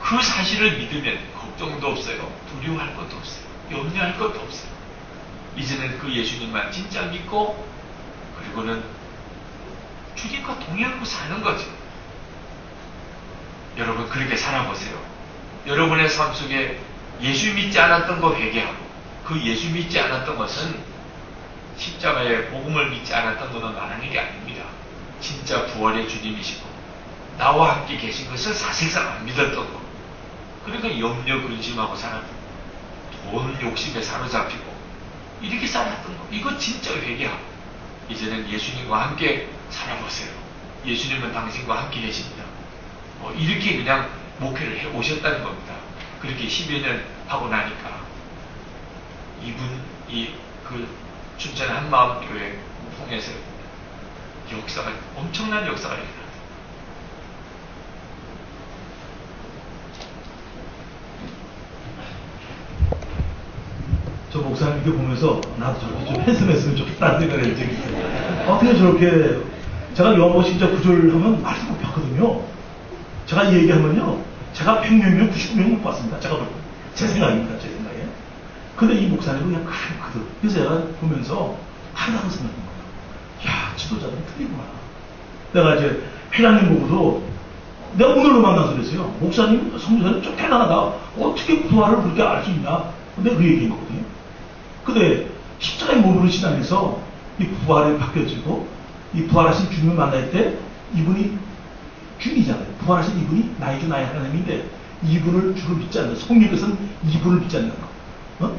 그 사실을 믿으면 걱정도 없어요. 두려워할 것도 없어요. 염려할 것도 없어요. 이제는 그 예수님만 진짜 믿고 그리고는 주님과 동행하고 사는 거죠. 여러분 그렇게 살아보세요. 여러분의 삶 속에 예수 믿지 않았던 거 회개하고 그 예수 믿지 않았던 것은 십자가의 복음을 믿지 않았던 거는 말하는 게 아닙니다. 진짜 부활의 주님이시고 나와 함께 계신 것을 사실상 안 믿었던 거. 그러니까 염려 근심하고 살았던 돈 욕심에 사로잡히고 이렇게 살았던 거. 이거 진짜 회개하고 이제는 예수님과 함께 살아보세요. 예수님은 당신과 함께 계십니다. 이렇게 그냥 목회를 해 오셨다는 겁니다. 그렇게 10여 년 하고 나니까 이분이 그 춘천 한마음교회 통해서 역사가 엄청난 역사가 일어났어요. 저 목사님 이렇게 보면서 나도 저렇게 좀 했으면 좋겠다는 생각을 한 적이 있어요. 어떻게 저렇게 제가 영어 진짜 구절 하면 말도 못 폈거든요. 제가 얘기하면요 제가 100명, 99명 못 봤습니다. 제가 볼 때. 제 생각입니다. 제 생각에. 근데 이 목사님은 그냥 그대로. 그래서 제가 보면서 하나도 생각한 거예요. 야, 지도자들은 틀리구나. 내가 이제 회장님 보고도 내가 오늘로 만나서 그랬어요. 목사님, 성교사님 좀 대단하다. 어떻게 부활을 그렇게 알 수 있냐. 내가 그 얘기한 거거든요. 근데 십자가의 몸으로 신앙해서 이 부활에 바뀌어지고 이 부활하신 주님을 만날 때 이분이 주이잖아요. 부활하신 이분이 나의 주 나의 하나님인데 이분을 주를 믿지 않는 성령께서는 이분을 믿지 않는 거.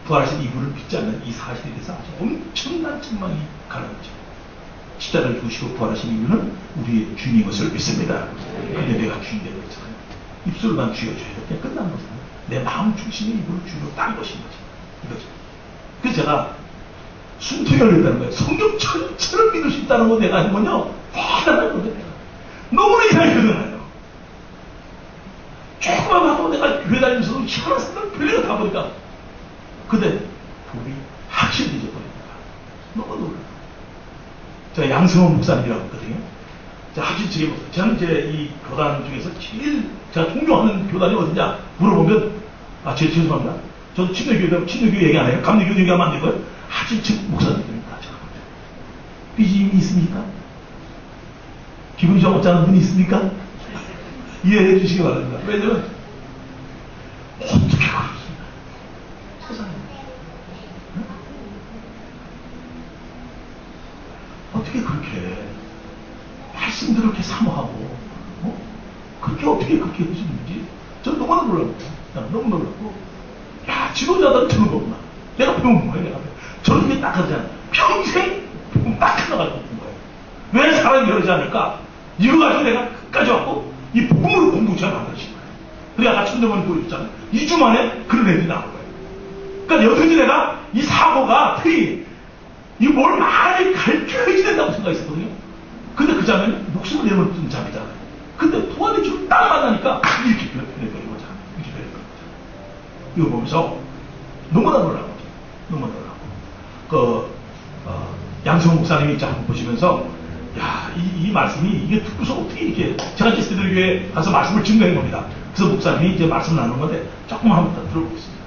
부활하신 이분을 믿지 않는 이 사실에 대해서 아주 엄청난 책망이 가는 거죠. 십자가를 죽으시고 부활하신 이분은 우리의 주인인 것을 믿습니다. 근데 내가 주인 되고 있잖아요. 입술만 쥐어줘야 그냥 끝난 거잖아요. 내 마음 중심에 이분을 주인으로 딴 것인 거죠. 이거죠. 그래서 제가 숨통이 열렸다는 거예요. 성경 전체를 믿을 수 있다는 거 내가 하면요 대단한 거죠. 너무나 이상하게 드러나요. 조금만 봐도 내가 교회 다니면서도 희한한 생각을 별리가 다 보니까 근데 복이 확실히 잊어버립니다. 너무 놀라요. 제가 양승원 목사님이라고 했거든요. 아주 제게 목사. 저는 이제 이 교단 중에서 제일 제가 존경하는 교단이 어디냐 물어보면 죄송합니다. 저도 친노교 얘기 안 해요. 감리교 얘기하면 안 되고요. 아주 목사님들입니다. 제가 볼 때. 삐짐이 있습니까? 기분이 좀 어쩌는 분이 있습니까? 이해해 주시기 바랍니다. 왜냐면 어떻게 그렇습니까? 세상에 응? 어떻게 그렇게 말씀들을 이렇게 사모하고 그렇게 어떻게 그렇게 해주는지 전 너무나 놀랐고 너무 놀랐고 야 지도자들은 저런 거구나. 내가 배운 거예요. 내가 저런 게 딱 하잖아. 평생 딱 하나가 있는 거예요. 왜 사람이 이러지 않을까? 이거 가지고 내가 끝까지 왔고 이 복음으로 공동체를 만들어진 거예요. 그래 아까 천대만이 보여줬잖아요. 2주 만에 그런 애들이 나온 거예요. 그러니까 여든지 내가 이 사고가 특히 이 뭘 많이 가르쳐야지 된다고 생각했었거든요. 근데 그 자매는 목숨을 내놓은 자매잖아요. 근데 부활의 주를 딱 만나니까 이렇게 변해버린 거잖아요. 이렇게 변해버린 거잖아요. 이거 보면서 너무나 놀라고 너무나 놀라고 양승호 목사님이 이제 한번 보시면서 야, 이 말씀이 이게 듣고서 어떻게 이렇게 제가 이제 스테디오에 가서 말씀을 증거한 겁니다. 그래서 목사님이 이제 말씀을 나눈 건데 조금만 한번 더 들어보겠습니다.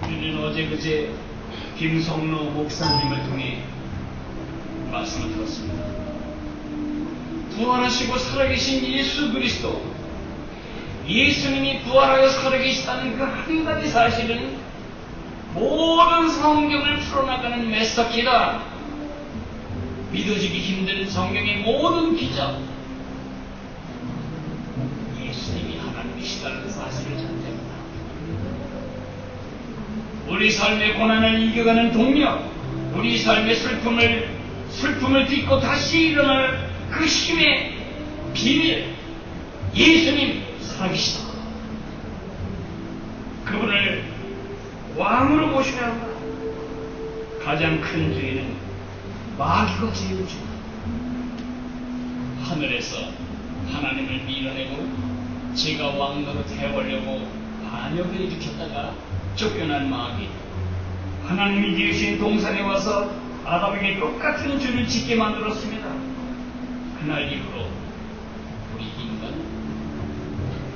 우리는 어제 그제 김성로 목사님을 통해 말씀을 들었습니다. 부활하시고 살아계신 예수 그리스도, 예수님이 부활하여 살아계시다는 그 한 가지 사실은 모든 성경을 풀어나가는 메시지다. 믿어지기 힘든 성경의 모든 기적, 살아계시다는 사실을 전제합니다. 우리 삶의 고난을 이겨가는 동력, 우리 삶의 슬픔을 딛고 다시 일어날 그 힘의 비밀, 예수님 살아계시다. 그분을 왕으로 모셔야 합니다. 가장 큰 죄는 마귀가 지어줍니다. 하늘에서 하나님을 밀어내고 제가 왕 노릇해보려고 반역을 일으켰다가 쫓겨난 마귀, 하나님이 지으신 동산에 와서 아담에게 똑같은 죄를 짓게 만들었습니다. 그날 이후로 우리 인간은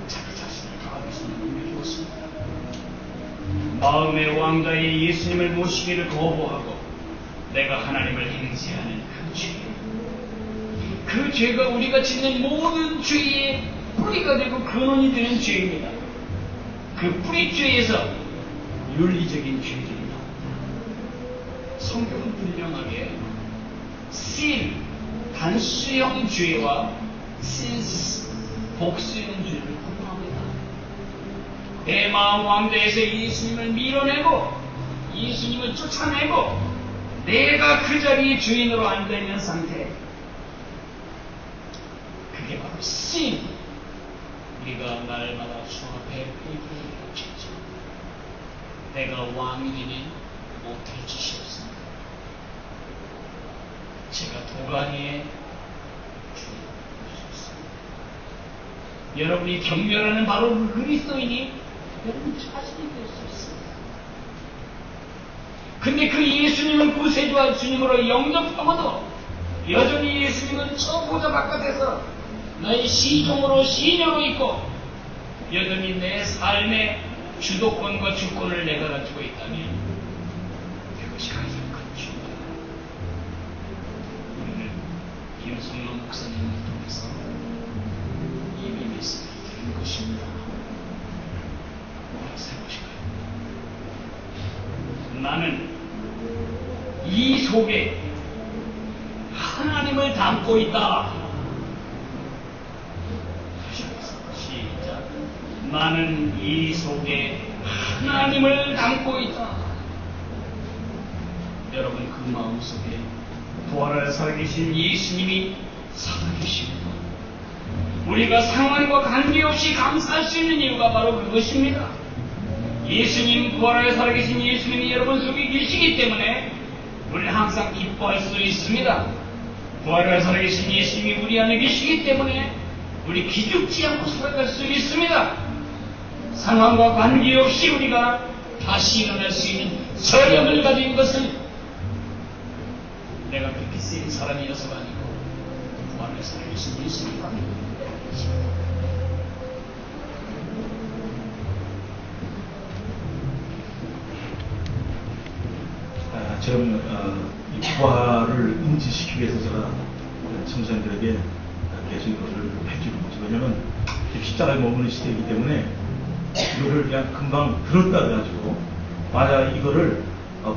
자기 자신을 가하면서 넘겨주었습니다. 마음의 왕자의 예수님을 모시기를 거부하고 내가 하나님을 행세하는 그 죄가 우리가 짓는 모든 죄의 뿌리가 되고 근원이 되는 죄입니다. 그 뿌리죄에서 윤리적인 죄들이 나옵니다. 성경은 분명하게 sin, 단수형 죄와 sins, 복수형 죄를 구분합니다. 내 마음 왕자에서 예수님을 밀어내고 예수님을 쫓아내고 내가 그 자리에 주인으로 앉아있는 상태, 그게 바로 sin. 우리가 날마다 주 앞에 회개를 펼치죠. 내가 왕이 되니 못할 짓이 없습니다. 제가 도가니에 주였습니다. 여러분이 경멸하는 바로 그리스도인이 여러분 자신이 될 수 있습니다. 근데 그 예수님을 구세주와 주님으로 영접하고도 여전히 예수님은 저 보좌 바깥에서 나의 시종으로 시녀로 있고 여전히 내 삶의 주도권과 주권을 내가 가지고 있다면 그것이 가장 큰 죄입니다. 우리는 김성로 목사님을 통해서 이미 말씀을 드린 것입니다. 뭐라서 해보실까요? 나는 이 속에 하나님을 담고 있다. 시작. 나는 이 속에 하나님을 담고 있다. 여러분 그 마음속에 부활하여 살아계신 예수님이 살아계십니다. 우리가 상황과 관계없이 감사할 수 있는 이유가 바로 그것입니다. 예수님, 부활하여 살아계신 예수님이 여러분 속에 계시기 때문에 우리는 항상 기뻐할 수 있습니다. 부활하여 살아계신 예수님이 우리 안에 계시기 때문에 우리 기죽지 않고 살아갈 수 있습니다. 상황과 관계없이 우리가 다시 일어날 수 있는 저력을 가진 것은 내가 그렇게 센 사람이어서가 아니고 부활하여 살아계신 예수님이 아닙니다. 지금 이 부활을 인지시키기 위해서 제가 청소년들에게 계속 이것을 해주는 거죠. 왜냐하면 십자가에 머무는 시대이기 때문에 이거를 그냥 금방 들었다 해가지고 만약 이거를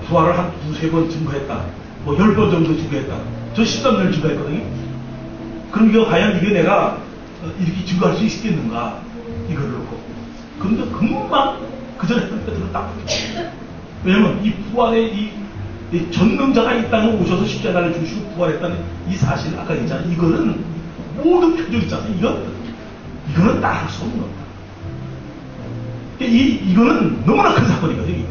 부활을 한 두세 번 증거했다, 뭐 10번 정도 증거했다, 저 13년을 증거했거든요. 그럼 이거 과연 이게 내가 이렇게 증거할 수 있겠는가, 이거를 놓고. 그런데 금방 그 전에 했던 때 들었다. 왜냐면 이 부활의 이 전능자가 이 땅에 오셔서 십자가를 주시고 부활했다는 이 사실, 아까 얘기했잖아요. 이거는 모든 표정 있잖아요. 이거는 따라할 수 없는 겁니다. 이거는 너무나 큰 사건이거든요.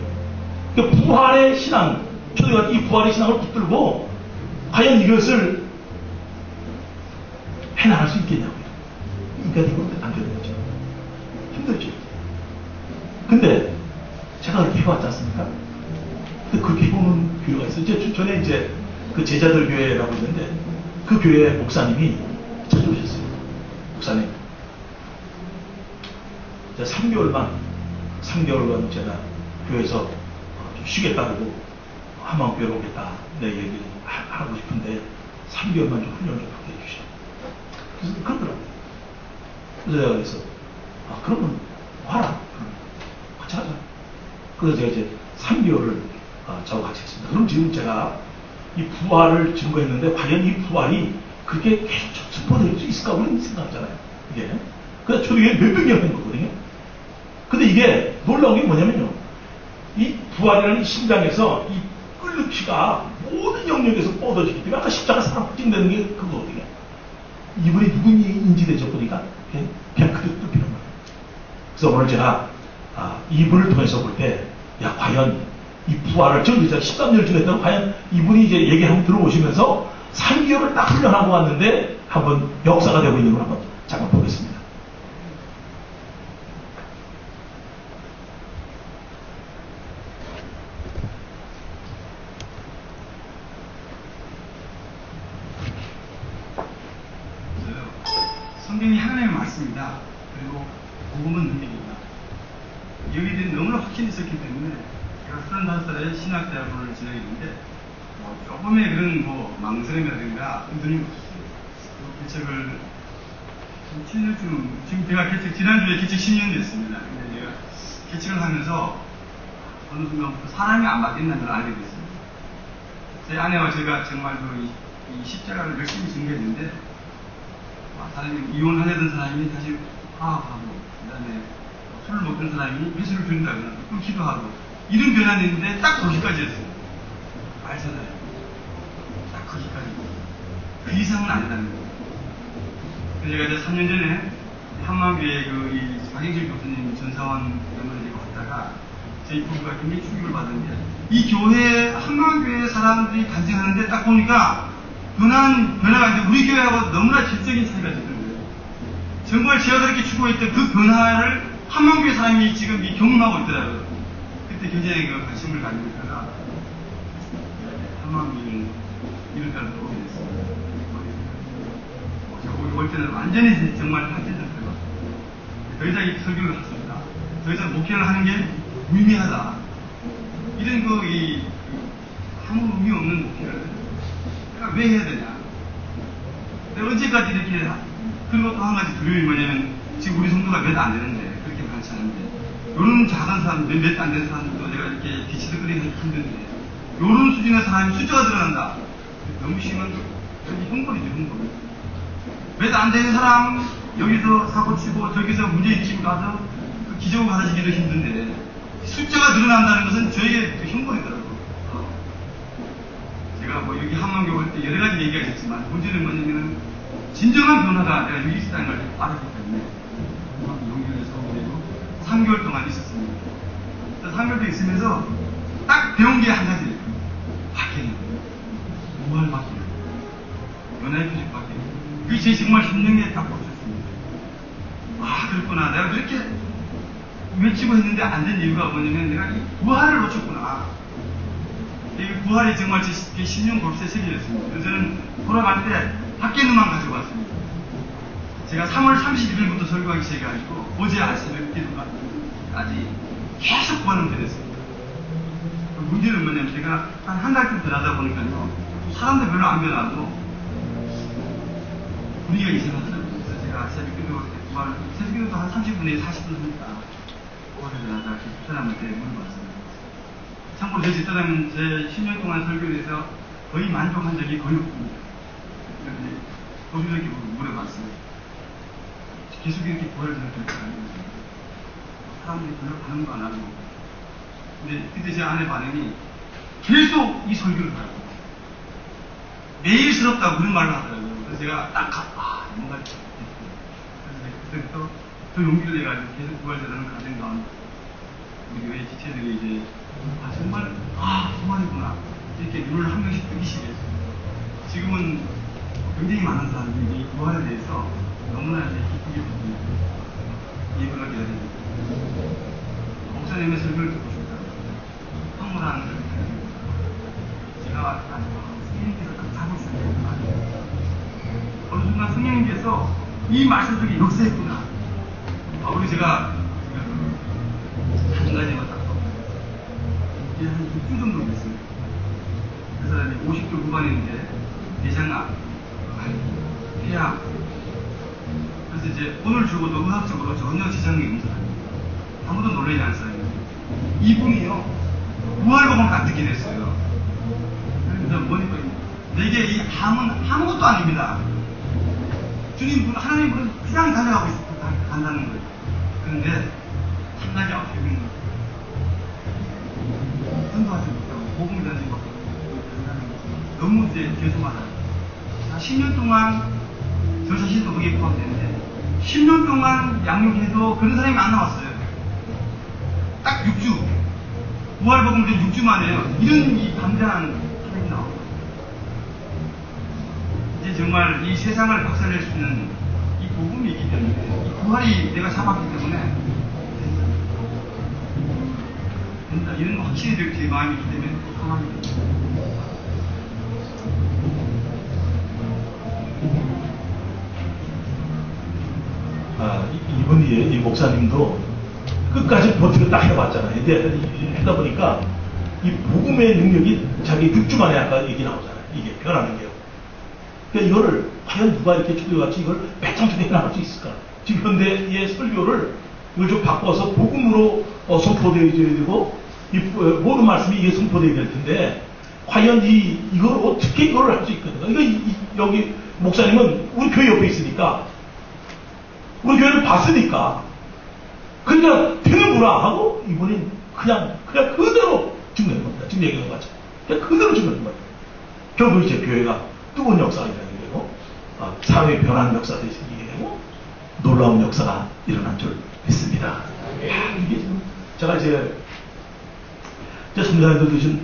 그러니까 부활의 신앙, 표정과 이 부활의 신앙을 붙들고 과연 이것을 해나갈 수 있겠냐고요. 인간이 안 되는 거죠. 힘들죠. 근데 제가 그렇게 해왔지 않습니까? 근데 그렇게 해보는 교회가 있어요. 전에 이제 그 제자들 교회라고 있는데 그 교회 목사님이 찾아오셨어요. 목사님, 3개월간 제가 교회에서 좀 쉬겠다고 한마음교회로 오겠다. 내 얘기 하고 싶은데 3개월만 좀 훈련 좀 하게 해주시오. 그래서 그러더라고요. 그래서 제가 그래서 그러면 와라. 같이 하자. 그래서 제가 이제 3개월을 저하고 같이 했습니다. 그럼 지금 제가 이 부활을 증거했는데 과연 이 부활이 그렇게 계속 선포될 수 있을까 우리는 생각하잖아요. 이게 그래서 초대교회 몇백 년 된 거거든요. 근데 이게 놀라운 게 뭐냐면요. 이 부활이라는 심장에서 이 끓는 피가 모든 영역에서 뻗어지기 때문에 아까 십자가 사람 확증되는 게 그거거든요. 이분이 누구인지 대접 보니까 그냥 그대로 뚫히는 거예요. 그래서 오늘 제가 이분을 통해서 볼 때, 야, 과연 이 부활을, 저 13년을 지냈다고 과연 이분이 이제 얘기 한번 들어오시면서 3개월을 딱 훈련하고 왔는데 한번 역사가 되고 있는 걸 한번 잠깐 보겠습니다. 성경이 하나님의 말씀입니다. 그리고 복음은 능력입니다. 여기에 대해 너무나 확신이 있었기 때문에 제가 35살에 신학대학원을 진행했는데 조금의 그런 망설임이라든가 흔들림이 없었어요. 그 개척을 7년쯤, 지금 제가 지난주에 개척 10년 됐습니다. 근데 제가 개척을 하면서 어느 순간부터 사람이 안 맞겠다는 걸 알게 됐습니다. 제 아내와 제가 정말 이 십자가를 열심히 증거했는데 사람이 이혼하려던 사람이 다시 화합하고, 그 다음에 술을 먹던 사람이 회수를 준다거나 끊기도 하고, 이런 변화는 있는데 딱 거기까지였어요. 알잖아요. 딱 거기까지. 그 이상은 아니라는 거예요. 그래서 제가 이제 3년 전에 한만교회 이 박영실 교수님 전사원 연구를 갔다가 저희 부부가 굉장히 충격을 받은데, 이 교회, 한만교회 사람들이 간증하는데 딱 보니까 변화가 이제 우리 교회하고 너무나 질적인 차이가 있는 거예요. 정말 제가 그렇게 추구했던 그 변화를 한만교회 사람이 지금 경험하고 있더라고요. 그때 굉장히 관심을 가지고 있다가 한만교회를 이런 데를 오게 됐습니다. 제가 올 때는 완전히 정말 확진을 해봤어요. 더 이상 이 설교를 했습니다. 더 이상 목회를 하는 게 무의미하다. 이런 아무 의미 없는 목회를 내가 왜 해야 되냐? 내가 언제까지 이렇게, 그리고 또 한 가지 두려움이 뭐냐면, 지금 우리 성도가 몇 안 되는데, 그렇게 많지 않은데, 요런 작은 사람, 몇 안 되는 사람들도 내가 이렇게 뒤치덕거리기 힘든데, 요런 수준의 사람이 숫자가 늘어난다. 너무 심한 거. 여기 흉벌이죠, 흉벌. 몇 안 되는 사람, 여기서 사고 치고, 저기서 문제일으키고 가서, 기적을 가르치기도 힘든데, 숫자가 늘어난다는 것은 저에게 흉벌이더라고요. 제가 여기 한만교 올 때 여러 가지 얘기가 있었지만, 문제는 뭐냐면은, 진정한 변화가 내가 여기 있다는 걸 알았기 때문에, 용기를 서울에도 3개월 동안 있었습니다. 3개월 동안 있으면서, 딱 배운 게 한 가지. 바뀌는 거예요. 무할 바뀌는 거예요. 변화의 표적 바뀌는 거예요. 그게 제 정말 심령에 딱 꽂혔습니다. 그렇구나. 내가 그렇게 외치고 했는데 안 된 이유가 뭐냐면, 내가 이 부활을 놓쳤구나. 이 부활이 정말 제 10년 골프의 세계였습니다. 그래서 저는 돌아갈 때 밖에 눈만 가지고 왔습니다. 제가 3월 31일부터 설교하기 시작해가지고 어제 새벽 기도까지 계속 부활을 드렸습니다. 문제는 뭐냐면 제가 한 달쯤 지나다 보니까요, 사람들 별로 안 변하고 분위기가 이상하더라고요. 그래서 제가 새벽 기도 새벽 기도도 한 30분에 40분 하니까 부활을 지나다 사람한테 물어봤습니다. 참고로 제 집사람은 제 10년 동안 설교를 해서 거의 만족한 적이 거의 없습니다. 그런데 도주적으로 물어봤습니다. 계속 이렇게 부활을 전할까 아니면 사람들이 별로 반응도 안 하고. 근데 그때 제 아내 반응이 계속 이 설교를 하고 매일스럽다고 그런 말을 하더라고요. 그래서 제가 딱 뭔가 됐어요. 그래서 그때부터 더 용기를 내가지고 계속 부활 전하는 과정 가운데 우리 교회 지체들이 이제 정말 부활이구나 이렇게 눈을 한 명씩 뜨기 시작했어요. 지금은 굉장히 많은 사람들이 이 부활에 대해서 너무나 이제 기쁘게 보고 예배가 돼야 됩니다. 목사님의 설교를 듣고 싶다. 황홀한 설교를 듣고 싶다. 제가 성령님께서 딱 잡으시는 거 아니에요. 어느 순간 성령님께서 이 말씀 속에 역사했구나. 우리 제가 한 가지만 딱 이제 한 6주 정도 됐습니다. 그 사람이 50대 후반인데 내장암, 폐암. 그래서 이제 오늘 죽어도 의학적으로 전혀 지장이 없는 사람이에요. 아무도 놀라지 않은 사람이에요. 이분이요, 부활복음을 딱 듣게 됐어요. 그래서 뭐니까 내게 이 암은 아무것도 아닙니다. 주님, 하나님은 그냥 달려가고 있습니다. 간다는 거예요. 그런데 한 가지 아쉬움이 있는 거예요. 선도하지 못하고 복음을 전하지 못하고 간다는 거 너무 이제 죄송하다. 10년 동안 저 자신도 거기에 포함되는데 10년 동안 양육해도 그런 사람이 안 나왔어요. 딱 6주 부활복음 된 6주 만에요. 이런 이 담대한 사람이 나와요. 이제 정말 이 세상을 박살낼 수 있는 이 복음이 있기 때문에 이 부활이 내가 잡았기 때문에 된다. 이런 거 확실히 제 마음이기 때문에 가만히 이분이 이 목사님도 끝까지 버티고 딱 해봤잖아요. 근데 하다 보니까 이 복음의 능력이 자기 6주 만에 아까 얘기 나오잖아요. 이게 변하는 게요. 그러니까 이거를 과연 누가 이렇게 주도같이 이걸 배짱투게 나갈 수 있을까? 지금 현대의 설교를 이걸 좀 바꿔서 복음으로 선포되어야 되고 이 모든 말씀이 이게 선포되어야 될 텐데 과연 이걸 어떻게 이걸 할 수 있거든요. 그러니까 여기 목사님은 우리 교회 옆에 있으니까 우리 교회를 봤으니까 그러니까 되는구나 하고 이분이 그냥 그대로 죽는 겁니다. 지금 얘기한 것 같죠. 그냥 그대로 죽는 거예요. 결국 이제 교회가 뜨거운 역사가 일어나게 되고 사회의 변화하는 역사가 생기게 되고 놀라운 역사가 일어난 줄 믿습니다. 이게 지금 제가 이제 선교사님들 드신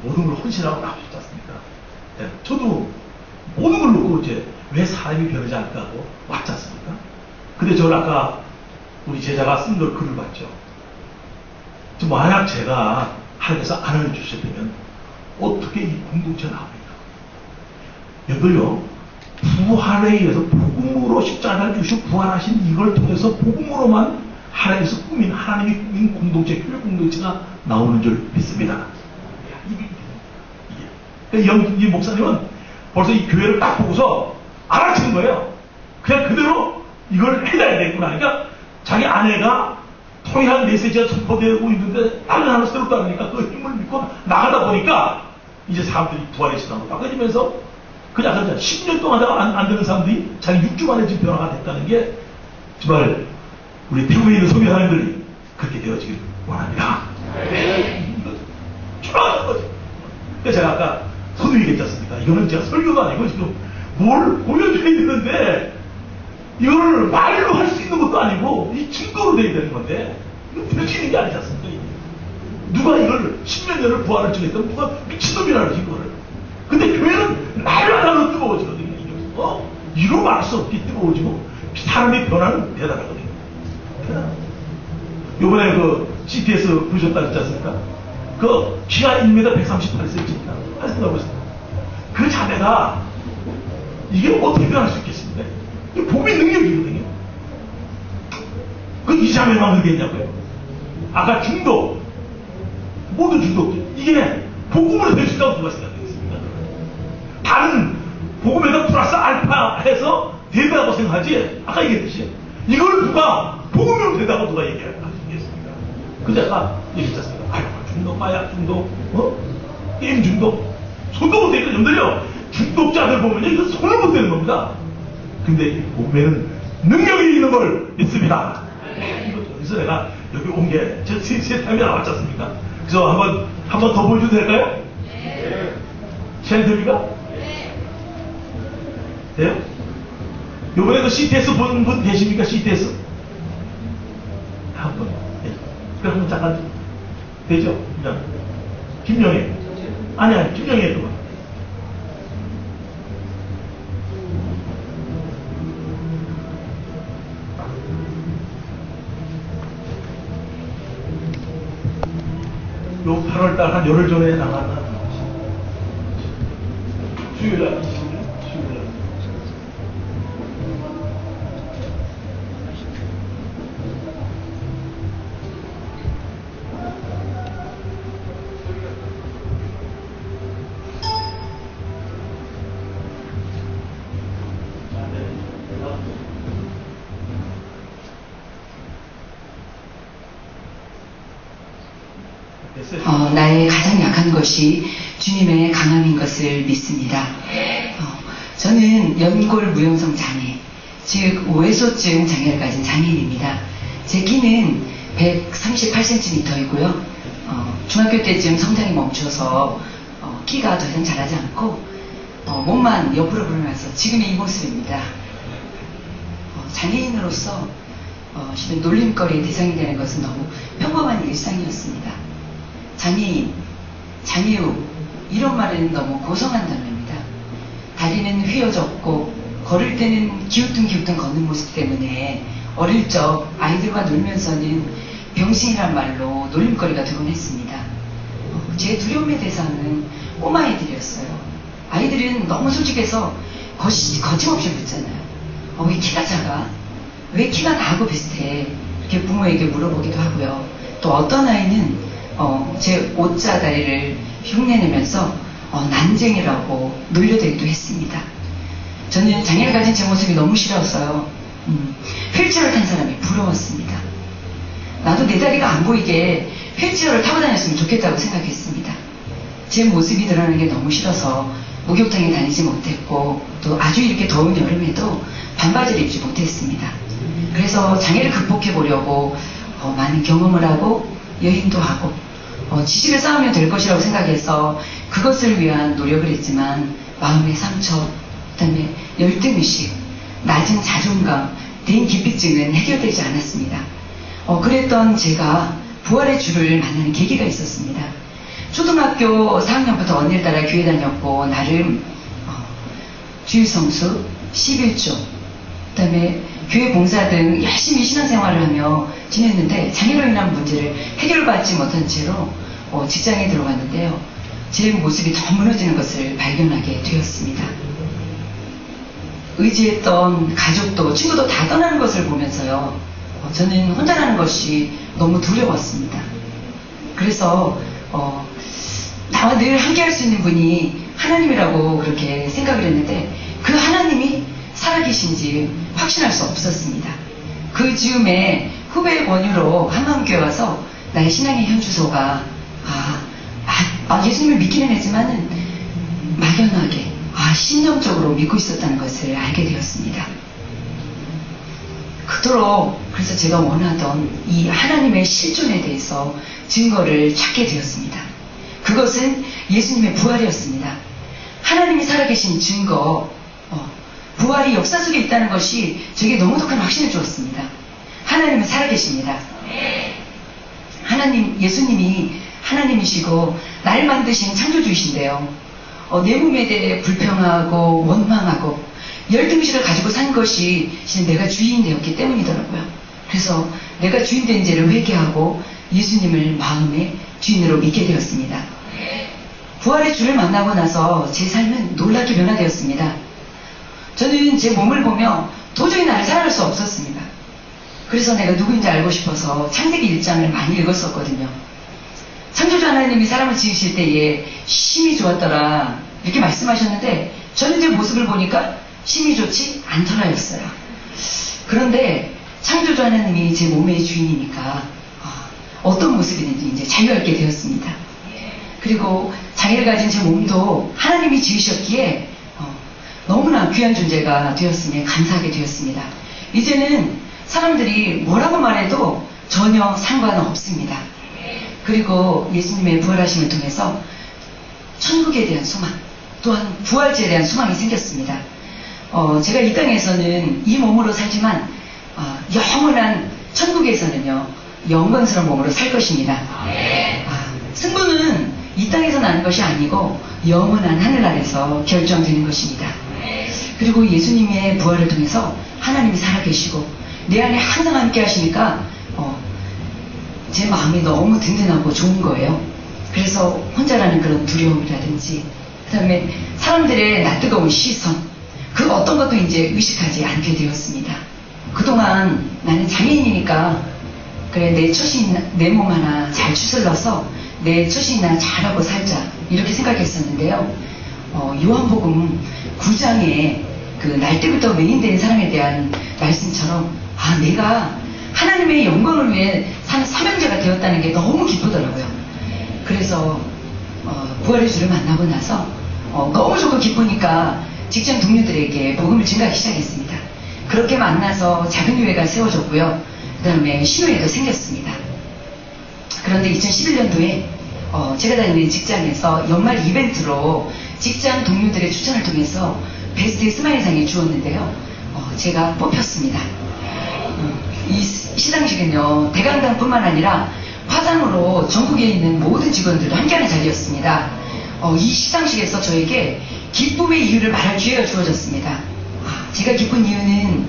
모든 걸 헌신하고 나오셨지 않습니까? 네, 저도 모든 걸 놓고 이제 왜 사람이 변하지 않을까 하고 왔지 않습니까? 근데 저를 아까 우리 제자가 쓴 걸 글을 봤죠. 만약 제가 하나님께서 안 알려주셨다면 어떻게 이 공동체가 나옵니까? 여러분요, 부활에 의해서 복음으로 십자가를 주시고 부활하신 이걸 통해서 복음으로만 하나님께서 꾸민 하나님이 꾸민 공동체, 교회 공동체가 나오는 줄 믿습니다. 이게. 이 목사님은 벌써 이 교회를 딱 보고서 알아챈 거예요. 그냥 그대로 이걸 해야 되겠구나. 그러니까 자기 아내가 통일한 메시지가 선포되고 있는데 다른 하나 새롭다 그러니까 그 힘을 믿고 나가다 보니까 이제 사람들이 부활의 신앙으로 바꿔지면서 그냥 10년 동안 안 되는 사람들이 자기 6주 만에 지금 변화가 됐다는 게 정말 우리 태국에 있는 선교사님들이 그렇게 되어지길 원합니다. 좋아하는 거죠. 그래서 제가 아까 서두 얘기했지 않습니까? 이거는 제가 설교도 아니고 지금 뭘 보여줘야 되는데 이거를 말로 할 수 있는 것도 아니고 이 증거로 돼야 되는 건데 이거 되어지는 게 아니지 않습니까? 누가 이걸 10년 전을 부활을 주겠다면 누가 미친놈이라는 이거를. 근데 교회는 날마다 뜨거워지거든요. 이루 말할 수 없게 뜨거워지고 사람의 변화는 대단하거든요. 요번에 그 CTS 보셨다 그랬지 않습니까? 그 키가 1m 138cm입니다. 하셨다고 했습니다. 그 자매가 이게 어떻게 변할 수 있겠습니까? 이게 복음의 능력이거든요. 그 이 자매만 그러겠냐고요? 아까 중독, 모든 중독, 이게 복음으로 될 수 있다고 누가 생각하겠습니까? 다른 복음에다 플러스 알파 해서 되다고 생각하지, 아까 얘기했듯이 이걸 누가 복음으로 되다고 누가 얘기하겠습니까? 근데 아까 얘기했지 않습니까? 알코올 중독, 마약 중독, 게임 중독, 손도 못 대니까 여러분들요, 중독자들 보면요, 이거 손을 못 대는 겁니다. 근데 복음에는 능력이 있는 걸 믿습니다. 그래서 내가 여기 온 게 제 세 타임이 나왔지 않습니까? 그래서 한 번 더 보여줘도 될까요? 네. 시간이 됩니까? 네. 돼요? 요번에 그 CTS 본 분 계십니까? CTS? 한 분. 네. 그럼 잠깐 되죠? 그냥 김영애. 아니 김영애 그만. 요 8월달 한 열흘 전에 나갔나? 수요일날. 나의 가장 약한 것이 주님의 강함인 것을 믿습니다. 저는 연골 무용성 장애, 즉 외소증 장애를 가진 장애인입니다. 제 키는 138cm이고요. 중학교 때쯤 성장이 멈춰서 키가 더 이상 자라지 않고 몸만 옆으로 불어나서 지금의 이 모습입니다. 장애인으로서 실은 놀림거리의 대상이 되는 것은 너무 평범한 일상이었습니다. 장애인, 장애우 이런 말은 너무 고성한 단어입니다. 다리는 휘어졌고 걸을 때는 기우뚱기우뚱 걷는 모습 때문에 어릴 적 아이들과 놀면서는 병신이란 말로 놀림거리가 되곤 했습니다. 제 두려움의 대상은 꼬마아이들이었어요. 아이들은 너무 솔직해서 거침없이 묻잖아요. 왜 키가 작아? 왜 키가 나하고 비슷해? 이렇게 부모에게 물어보기도 하고요. 또 어떤 아이는 제 옷자다리를 흉내내면서 난쟁이라고 놀려대기도 했습니다. 저는 장애를 가진 제 모습이 너무 싫었어요. 휠체어를 탄 사람이 부러웠습니다. 나도 내 다리가 안 보이게 휠체어를 타고 다녔으면 좋겠다고 생각했습니다. 제 모습이 드러나는 게 너무 싫어서 목욕탕에 다니지 못했고 또 아주 이렇게 더운 여름에도 반바지를 입지 못했습니다. 그래서 장애를 극복해 보려고 많은 경험을 하고 여행도 하고 지식을 쌓으면 될 것이라고 생각해서 그것을 위한 노력을 했지만 마음의 상처, 그다음에 열등의식, 낮은 자존감, 대인기피증은 해결되지 않았습니다. 그랬던 제가 부활의 주를 만나는 계기가 있었습니다. 초등학교 4학년부터 언니를 따라 교회 다녔고 나름 주일성수, 11조, 그다음에 교회 봉사 등 열심히 신앙생활을 하며 지냈는데 장애로 인한 문제를 해결받지 못한 채로 직장에 들어갔는데요. 제 모습이 더 무너지는 것을 발견하게 되었습니다. 의지했던 가족도 친구도 다 떠나는 것을 보면서요. 저는 혼자라는 것이 너무 두려웠습니다. 그래서 나와 늘 함께할 수 있는 분이 하나님이라고 그렇게 생각을 했는데 그 하나님이 살아계신지 확신할 수 없었습니다. 그 즈음에 후배의 권유로 한마음교회 와서 나의 신앙의 현주소가 예수님을 믿기는 했지만은 막연하게 신념적으로 믿고 있었다는 것을 알게 되었습니다. 그토록 그래서 제가 원하던 이 하나님의 실존에 대해서 증거를 찾게 되었습니다. 그것은 예수님의 부활이었습니다. 하나님이 살아계신 증거, 부활이 역사 속에 있다는 것이 제게 너무 독한 확신을 주었습니다. 하나님은 살아계십니다. 하나님이 하나님이시고 나를 만드신 창조주이신데요. 내 몸에 대해 불평하고 원망하고 열등의식을 가지고 산 것이 내가 주인이 되었기 때문이더라고요. 그래서 내가 주인 된 죄를 회개하고 예수님을 마음의 주인으로 믿게 되었습니다. 부활의 주를 만나고 나서 제 삶은 놀랍게 변화되었습니다. 저는 제 몸을 보며 도저히 나를 사랑할 수 없었습니다. 그래서 내가 누구인지 알고 싶어서 창세기 1장을 많이 읽었었거든요. 창조주 하나님이 사람을 지으실 때에 심히 좋았더라 이렇게 말씀하셨는데 저는 제 모습을 보니까 심히 좋지 않더라였어요. 그런데 창조주 하나님이 제 몸의 주인이니까 어떤 모습이든지 이제 자유하게 되었습니다. 그리고 장애를 가진 제 몸도 하나님이 지으셨기에 너무나 귀한 존재가 되었으니 감사하게 되었습니다. 이제는 사람들이 뭐라고 말해도 전혀 상관없습니다. 그리고 예수님의 부활하심을 통해서 천국에 대한 소망, 또한 부활제에 대한 소망이 생겼습니다. 제가 이 땅에서는 이 몸으로 살지만 영원한 천국에서는요 영광스러운 몸으로 살 것입니다. 승부는 이 땅에서 나는 것이 아니고 영원한 하늘나라에서 결정되는 것입니다. 그리고 예수님의 부활을 통해서 하나님이 살아계시고 내 안에 항상 함께 하시니까 제 마음이 너무 든든하고 좋은 거예요. 그래서 혼자라는 그런 두려움이라든지 그 다음에 사람들의 낯뜨거운 시선 그 어떤 것도 이제 의식하지 않게 되었습니다. 그동안 나는 장애인이니까 그래 내 처신 내 몸 하나 잘 추슬러서 내 처신이나 잘하고 살자 이렇게 생각했었는데요. 요한복음 9장에 그 날 때부터 맹인된 사람에 대한 말씀처럼 내가 하나님의 영광을 위해 사는 사명자가 되었다는 게 너무 기쁘더라고요. 그래서 부활의 주를 만나고 나서 너무 좋고 기쁘니까 직장 동료들에게 복음을 증가하기 시작했습니다. 그렇게 만나서 작은 교회가 세워졌고요. 그 다음에 신호회도 생겼습니다. 그런데 2011년도에 제가 다니는 직장에서 연말 이벤트로 직장 동료들의 추천을 통해서 베스트 스마일상을 주었는데요. 제가 뽑혔습니다. 이 시상식은요, 대강당뿐만 아니라 화상으로 전국에 있는 모든 직원들도 함께하는 자리였습니다. 이 시상식에서 저에게 기쁨의 이유를 말할 기회가 주어졌습니다. 제가 기쁜 이유는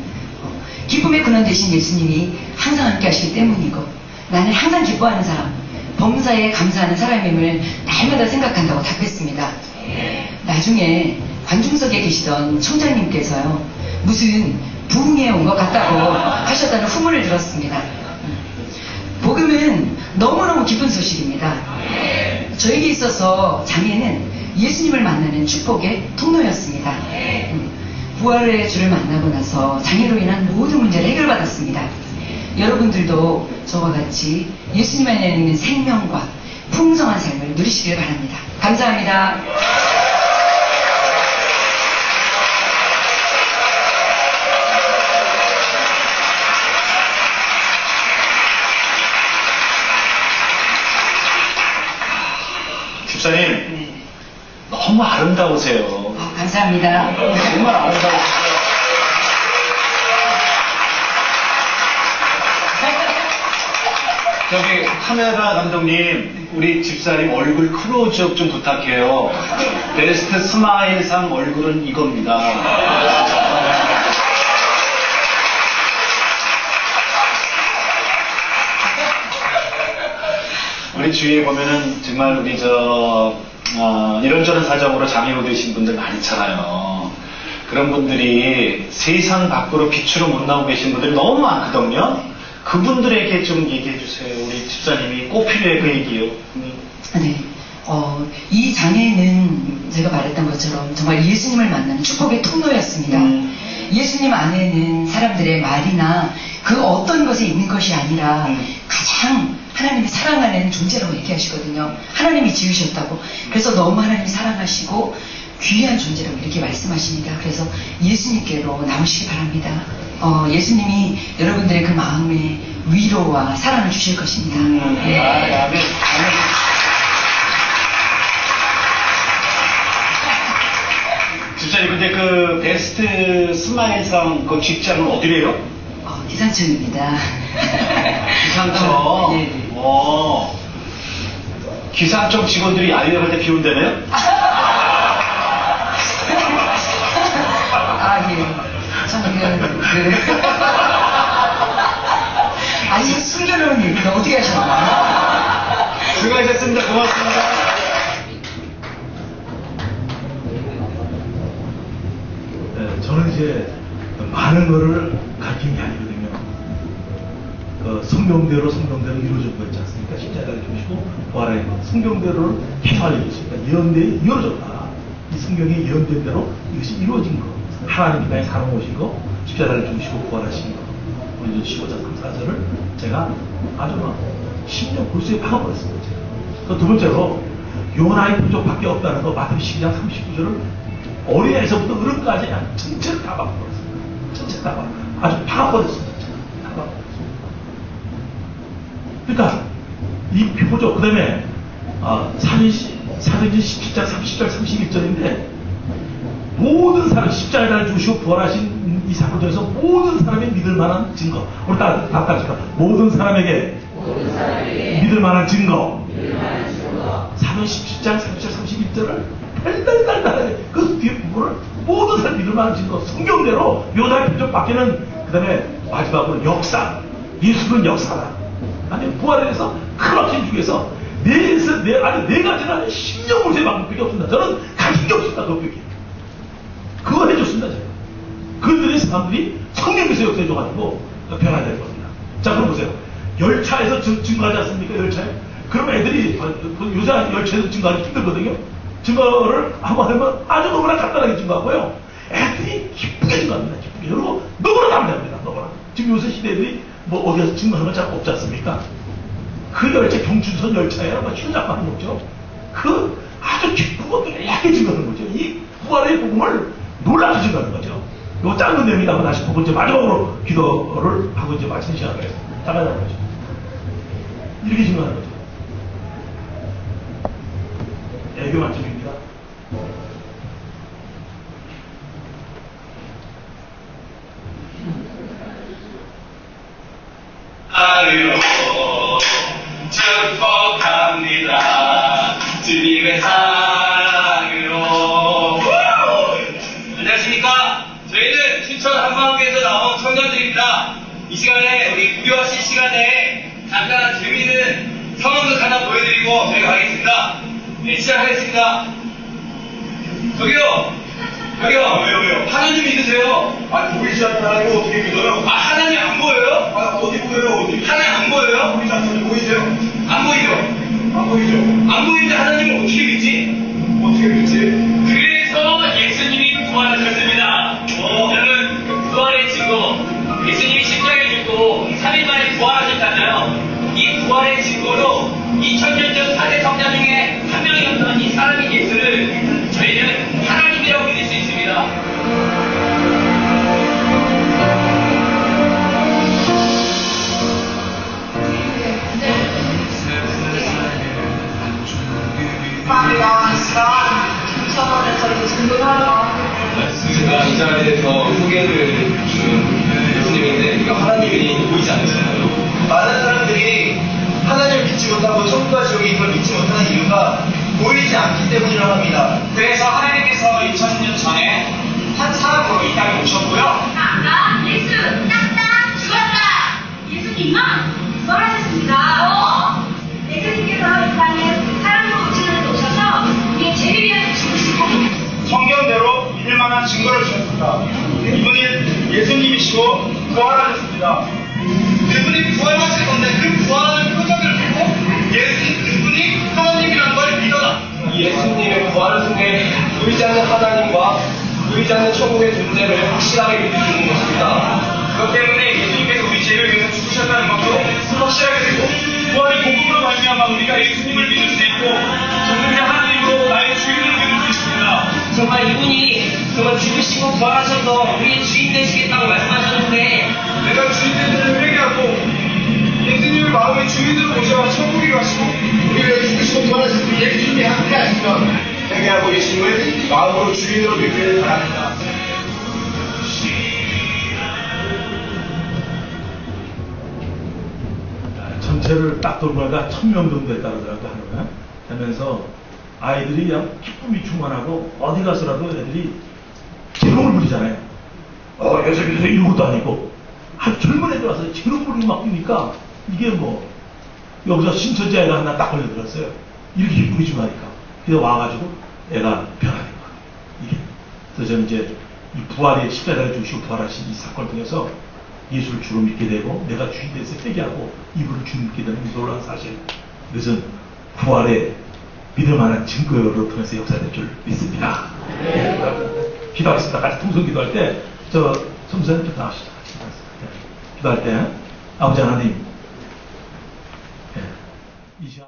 기쁨의 근원 되신 예수님이 항상 함께 하시기 때문이고, 나는 항상 기뻐하는 사람, 범사에 감사하는 사람임을 날마다 생각한다고 답했습니다. 나중에 관중석에 계시던 총장님께서요, 무슨 부흥에 온 것 같다고 하셨다는 후문을 들었습니다. 복음은 너무너무 기쁜 소식입니다. 저에게 있어서 장애는 예수님을 만나는 축복의 통로였습니다. 부활의 주를 만나고 나서 장애로 인한 모든 문제를 해결받았습니다. 여러분들도 저와 같이 예수님 안에 있는 생명과 풍성한 삶을 누리시길 바랍니다. 감사합니다. 집사님, 네. 너무 아름다우세요. 감사합니다. 정말 아름다우세요. 저기 카메라 감독님, 우리 집사님 얼굴 클로즈업 좀 부탁해요. 베스트 스마일상 얼굴은 이겁니다. 우리 주위에 보면은 정말 우리 이런저런 사정으로 장애로 되신 분들 많잖아요. 그런 분들이 세상 밖으로 빛으로 못 나오고 계신 분들이 너무 많거든요. 그분들에게 좀 얘기해 주세요. 우리 집사님이 꼭 필요해 그 얘기요. 네. 이 장애는 제가 말했던 것처럼 정말 예수님을 만나는 축복의 통로였습니다. 예수님 안에는 사람들의 말이나 그 어떤 것에 있는 것이 아니라 가장 하나님이 사랑하는 존재라고 얘기하시거든요. 하나님이 지으셨다고. 그래서 너무 하나님이 사랑하시고 귀한 존재라고 이렇게 말씀하십니다. 그래서 예수님께로 나오시기 바랍니다. 예수님이 여러분들의 그 마음에 위로와 사랑을 주실 것입니다. 네. 집사님, 근데 그 베스트 스마일상 그 직장은 어디래요? 기상청입니다. 기상청. 네. 기상청 직원들이 야유회 때 비운다며요? 예. 저는 아니, 숨겨놓은 얘기가 어떻게 하셨나? 수고하셨습니다. 고맙습니다. 네, 저는 이제 많은 거를 가르친 게 아니거든요. 성경대로 이루어진 거 있지 않습니까? 십자가를 주시고 부활의 성경대로를 계속 알려줬습니다. 예언대에 이루어졌다. 이 성경의 예언된 대로 이것이 이루어진 거. 하나님이 나의 사람 오신 거, 십자가를 주시고 부활하신 거. 우리 15장 3, 4절을 제가 아주 막 10년 골수에 박아버렸습니다. 그 두 번째로 요나의 부족밖에 없다는 거 마태복음 12장 39절을 어린애에서부터 어른까지 그냥 전체를 다 박아버렸습니다. 전체 다 아주 박아버렸습니다. 다 박아버렸습니다. 그러니까 이 표적, 그 다음에 사도행전 17장 30절 31절인데 모든 사람, 십자가를 주시고 부활하신 이 사건 중에서 모든 사람이 믿을 만한 증거. 우리 다 따라할까? 모든 사람에게 믿을 만한 증거. 사도행전 17장 30절 31절을 달달달달하게 그 뒤에 부분을 모든 사람 믿을 만한 증거. 성경대로 요나의 표적 밖에는 그 다음에 마지막으로 역사. 예수는 역사다. 아니 부활에 대해서 그렇게 중에서 네 가지나 10년 골수의 방법밖에 없습니다. 저는 가진 게 없습니다. 그것밖에. 그거 해줬습니다. 제가. 그들의 사람들이 성령께서 역사해줘가지고 변화될 겁니다. 자, 그럼 보세요. 열차에서 증거하지 않습니까? 열차에. 그럼 애들이 요새 열차에서 증거하기 힘들거든요. 증거를 한번 하면 아주 너무나 간단하게 증거하고요. 애들이 기쁘게 증거합니다. 기쁘게. 그리고 너무나 담대합니다. 너무나. 지금 요새 시대들이 뭐 어디서 증거하는 건 잘 없지 않습니까? 그 열차, 경춘선 열차에 아마 휴자고 하는 거죠. 그 아주 기쁘고 놀랍게 증거하는 거죠. 이 부활의 복음을 놀랍게 증거하는 거죠. 요 짧은 내용이라고 다시 두 번째 마지막으로 기도를 하고 이제 마치는 시간을 해요. 따라가는 거죠. 이렇게 증거하는 거죠. 애교 만점입니다. 아유, 축복합니다. 주님의 사랑으로. 안녕하십니까? 저희는 춘천 한마음교회에서 나온 청년들입니다. 이 시간에 우리 무료하실 시간에 잠깐 재미있는 상황극 하나 보여드리고 저희가 가겠습니다. 네, 시작하겠습니다. 저기요. 왜요? 하나님 믿으세요? 아니, 보이지 않는 하나님 어떻게 믿어요? 아, 하나님 안 보여요? 아, 어디 보여요, 어디? 하나님 안 보여요? 보이지 않는 보이세요? 안 보이죠? 안 보이죠? 안 보이는데 하나님을 어떻게 믿지? 어떻게 믿지? 그래서 예수님이 부활하셨습니다. 여러분, 그 부활의 증거, 예수님이 십자가에 죽고 3일 만에 부활하셨잖아요. 이 부활의 증거로 2000년 전 4대 성자 중에 한 명이었던 이 사람인 예수를 저희는 하나님이라고 믿을 수 있습니다. 제가 이 자리에서 소개를 준 예수님인데 이거 하나님이 보이지 않으시나요? 많은 사람들이 하나님을 믿지 못하고 천국과 지옥이 이걸 믿지 못하는 이유가 보이지 않기 때문이라고 합니다. 그래서 하나님께서 2000년 전에 한 사람으로 이 땅에 오셨고요. 아까 예수 딱딱 죽었다. 예수님은 부활하셨습니다. 예수님께서 이 땅에 사람으로 오셔서 우리의 죄를 위하여 죽으시고 성경대로 믿을 만한 증거를 주셨습니다. 이분이 예수님이시고 부활하셨습니다. 그분이 부활하실 건데 그 부활하는 표정을 보고 그분이 하나님이라는 걸 믿어라. 예수님의 부활을 통해 보이지 않는 하나님과 보이지 않는 천국의 존재를 확실하게 믿을 수 있는 것입니다. 그렇기 때문에 예수님께서 우리 죄를 위해서 죽으셨다는 것도 확실하게 되고 부활의 복음으로 말미암아 우리가 예수님을 믿을 수 있고 전능의 하나님으로 나의 주인을 믿을 수 있습니다. 정말 이분이 정말 죽으시고 부활하셔서 우리의 주인 되시겠다고 말씀하셨는데 내가 주인들을 회개하고 예수님을 마음의 주인으로 모셔 천국에 가시고 우리가 죽으시고 부활하신 예수님이 함께 하시면 회개하고 예수님을 마음으로 주인으로 믿기를 바랍니다. 전체를 딱 돌고 나니까 1000명 정도 했다더라고요, 하루에. 하면서 아이들이 그냥 기쁨이 충만하고 어디 가서라도 애들이 재롱을 부리잖아요. 여기서 이런 것도 아니고 아주 젊은 애들 와서 재롱 부리고 막 뛰니까 이게 뭐 여기서 신천지 애가 하나 딱 걸려들었어요. 이렇게 기쁨이 충만하니까. 그래서 와가지고 애가 변화된 거예요. 이게. 그래서 저는 이제 이 부활의 십자가를 주시고 부활하신 이 사건을 통해서 예수를 주로 믿게 되고 내가 주인 돼서 회개하고 이분을 주로 믿게 되는 이 놀라운 사실. 그것은 부활의 믿을 만한 증거를 통해서 역사될 줄 믿습니다. 네. 기도하겠습니다. 같이 통성 기도할 때, 성수님 기도하시죠. 기도할 때, 아버지 하나님,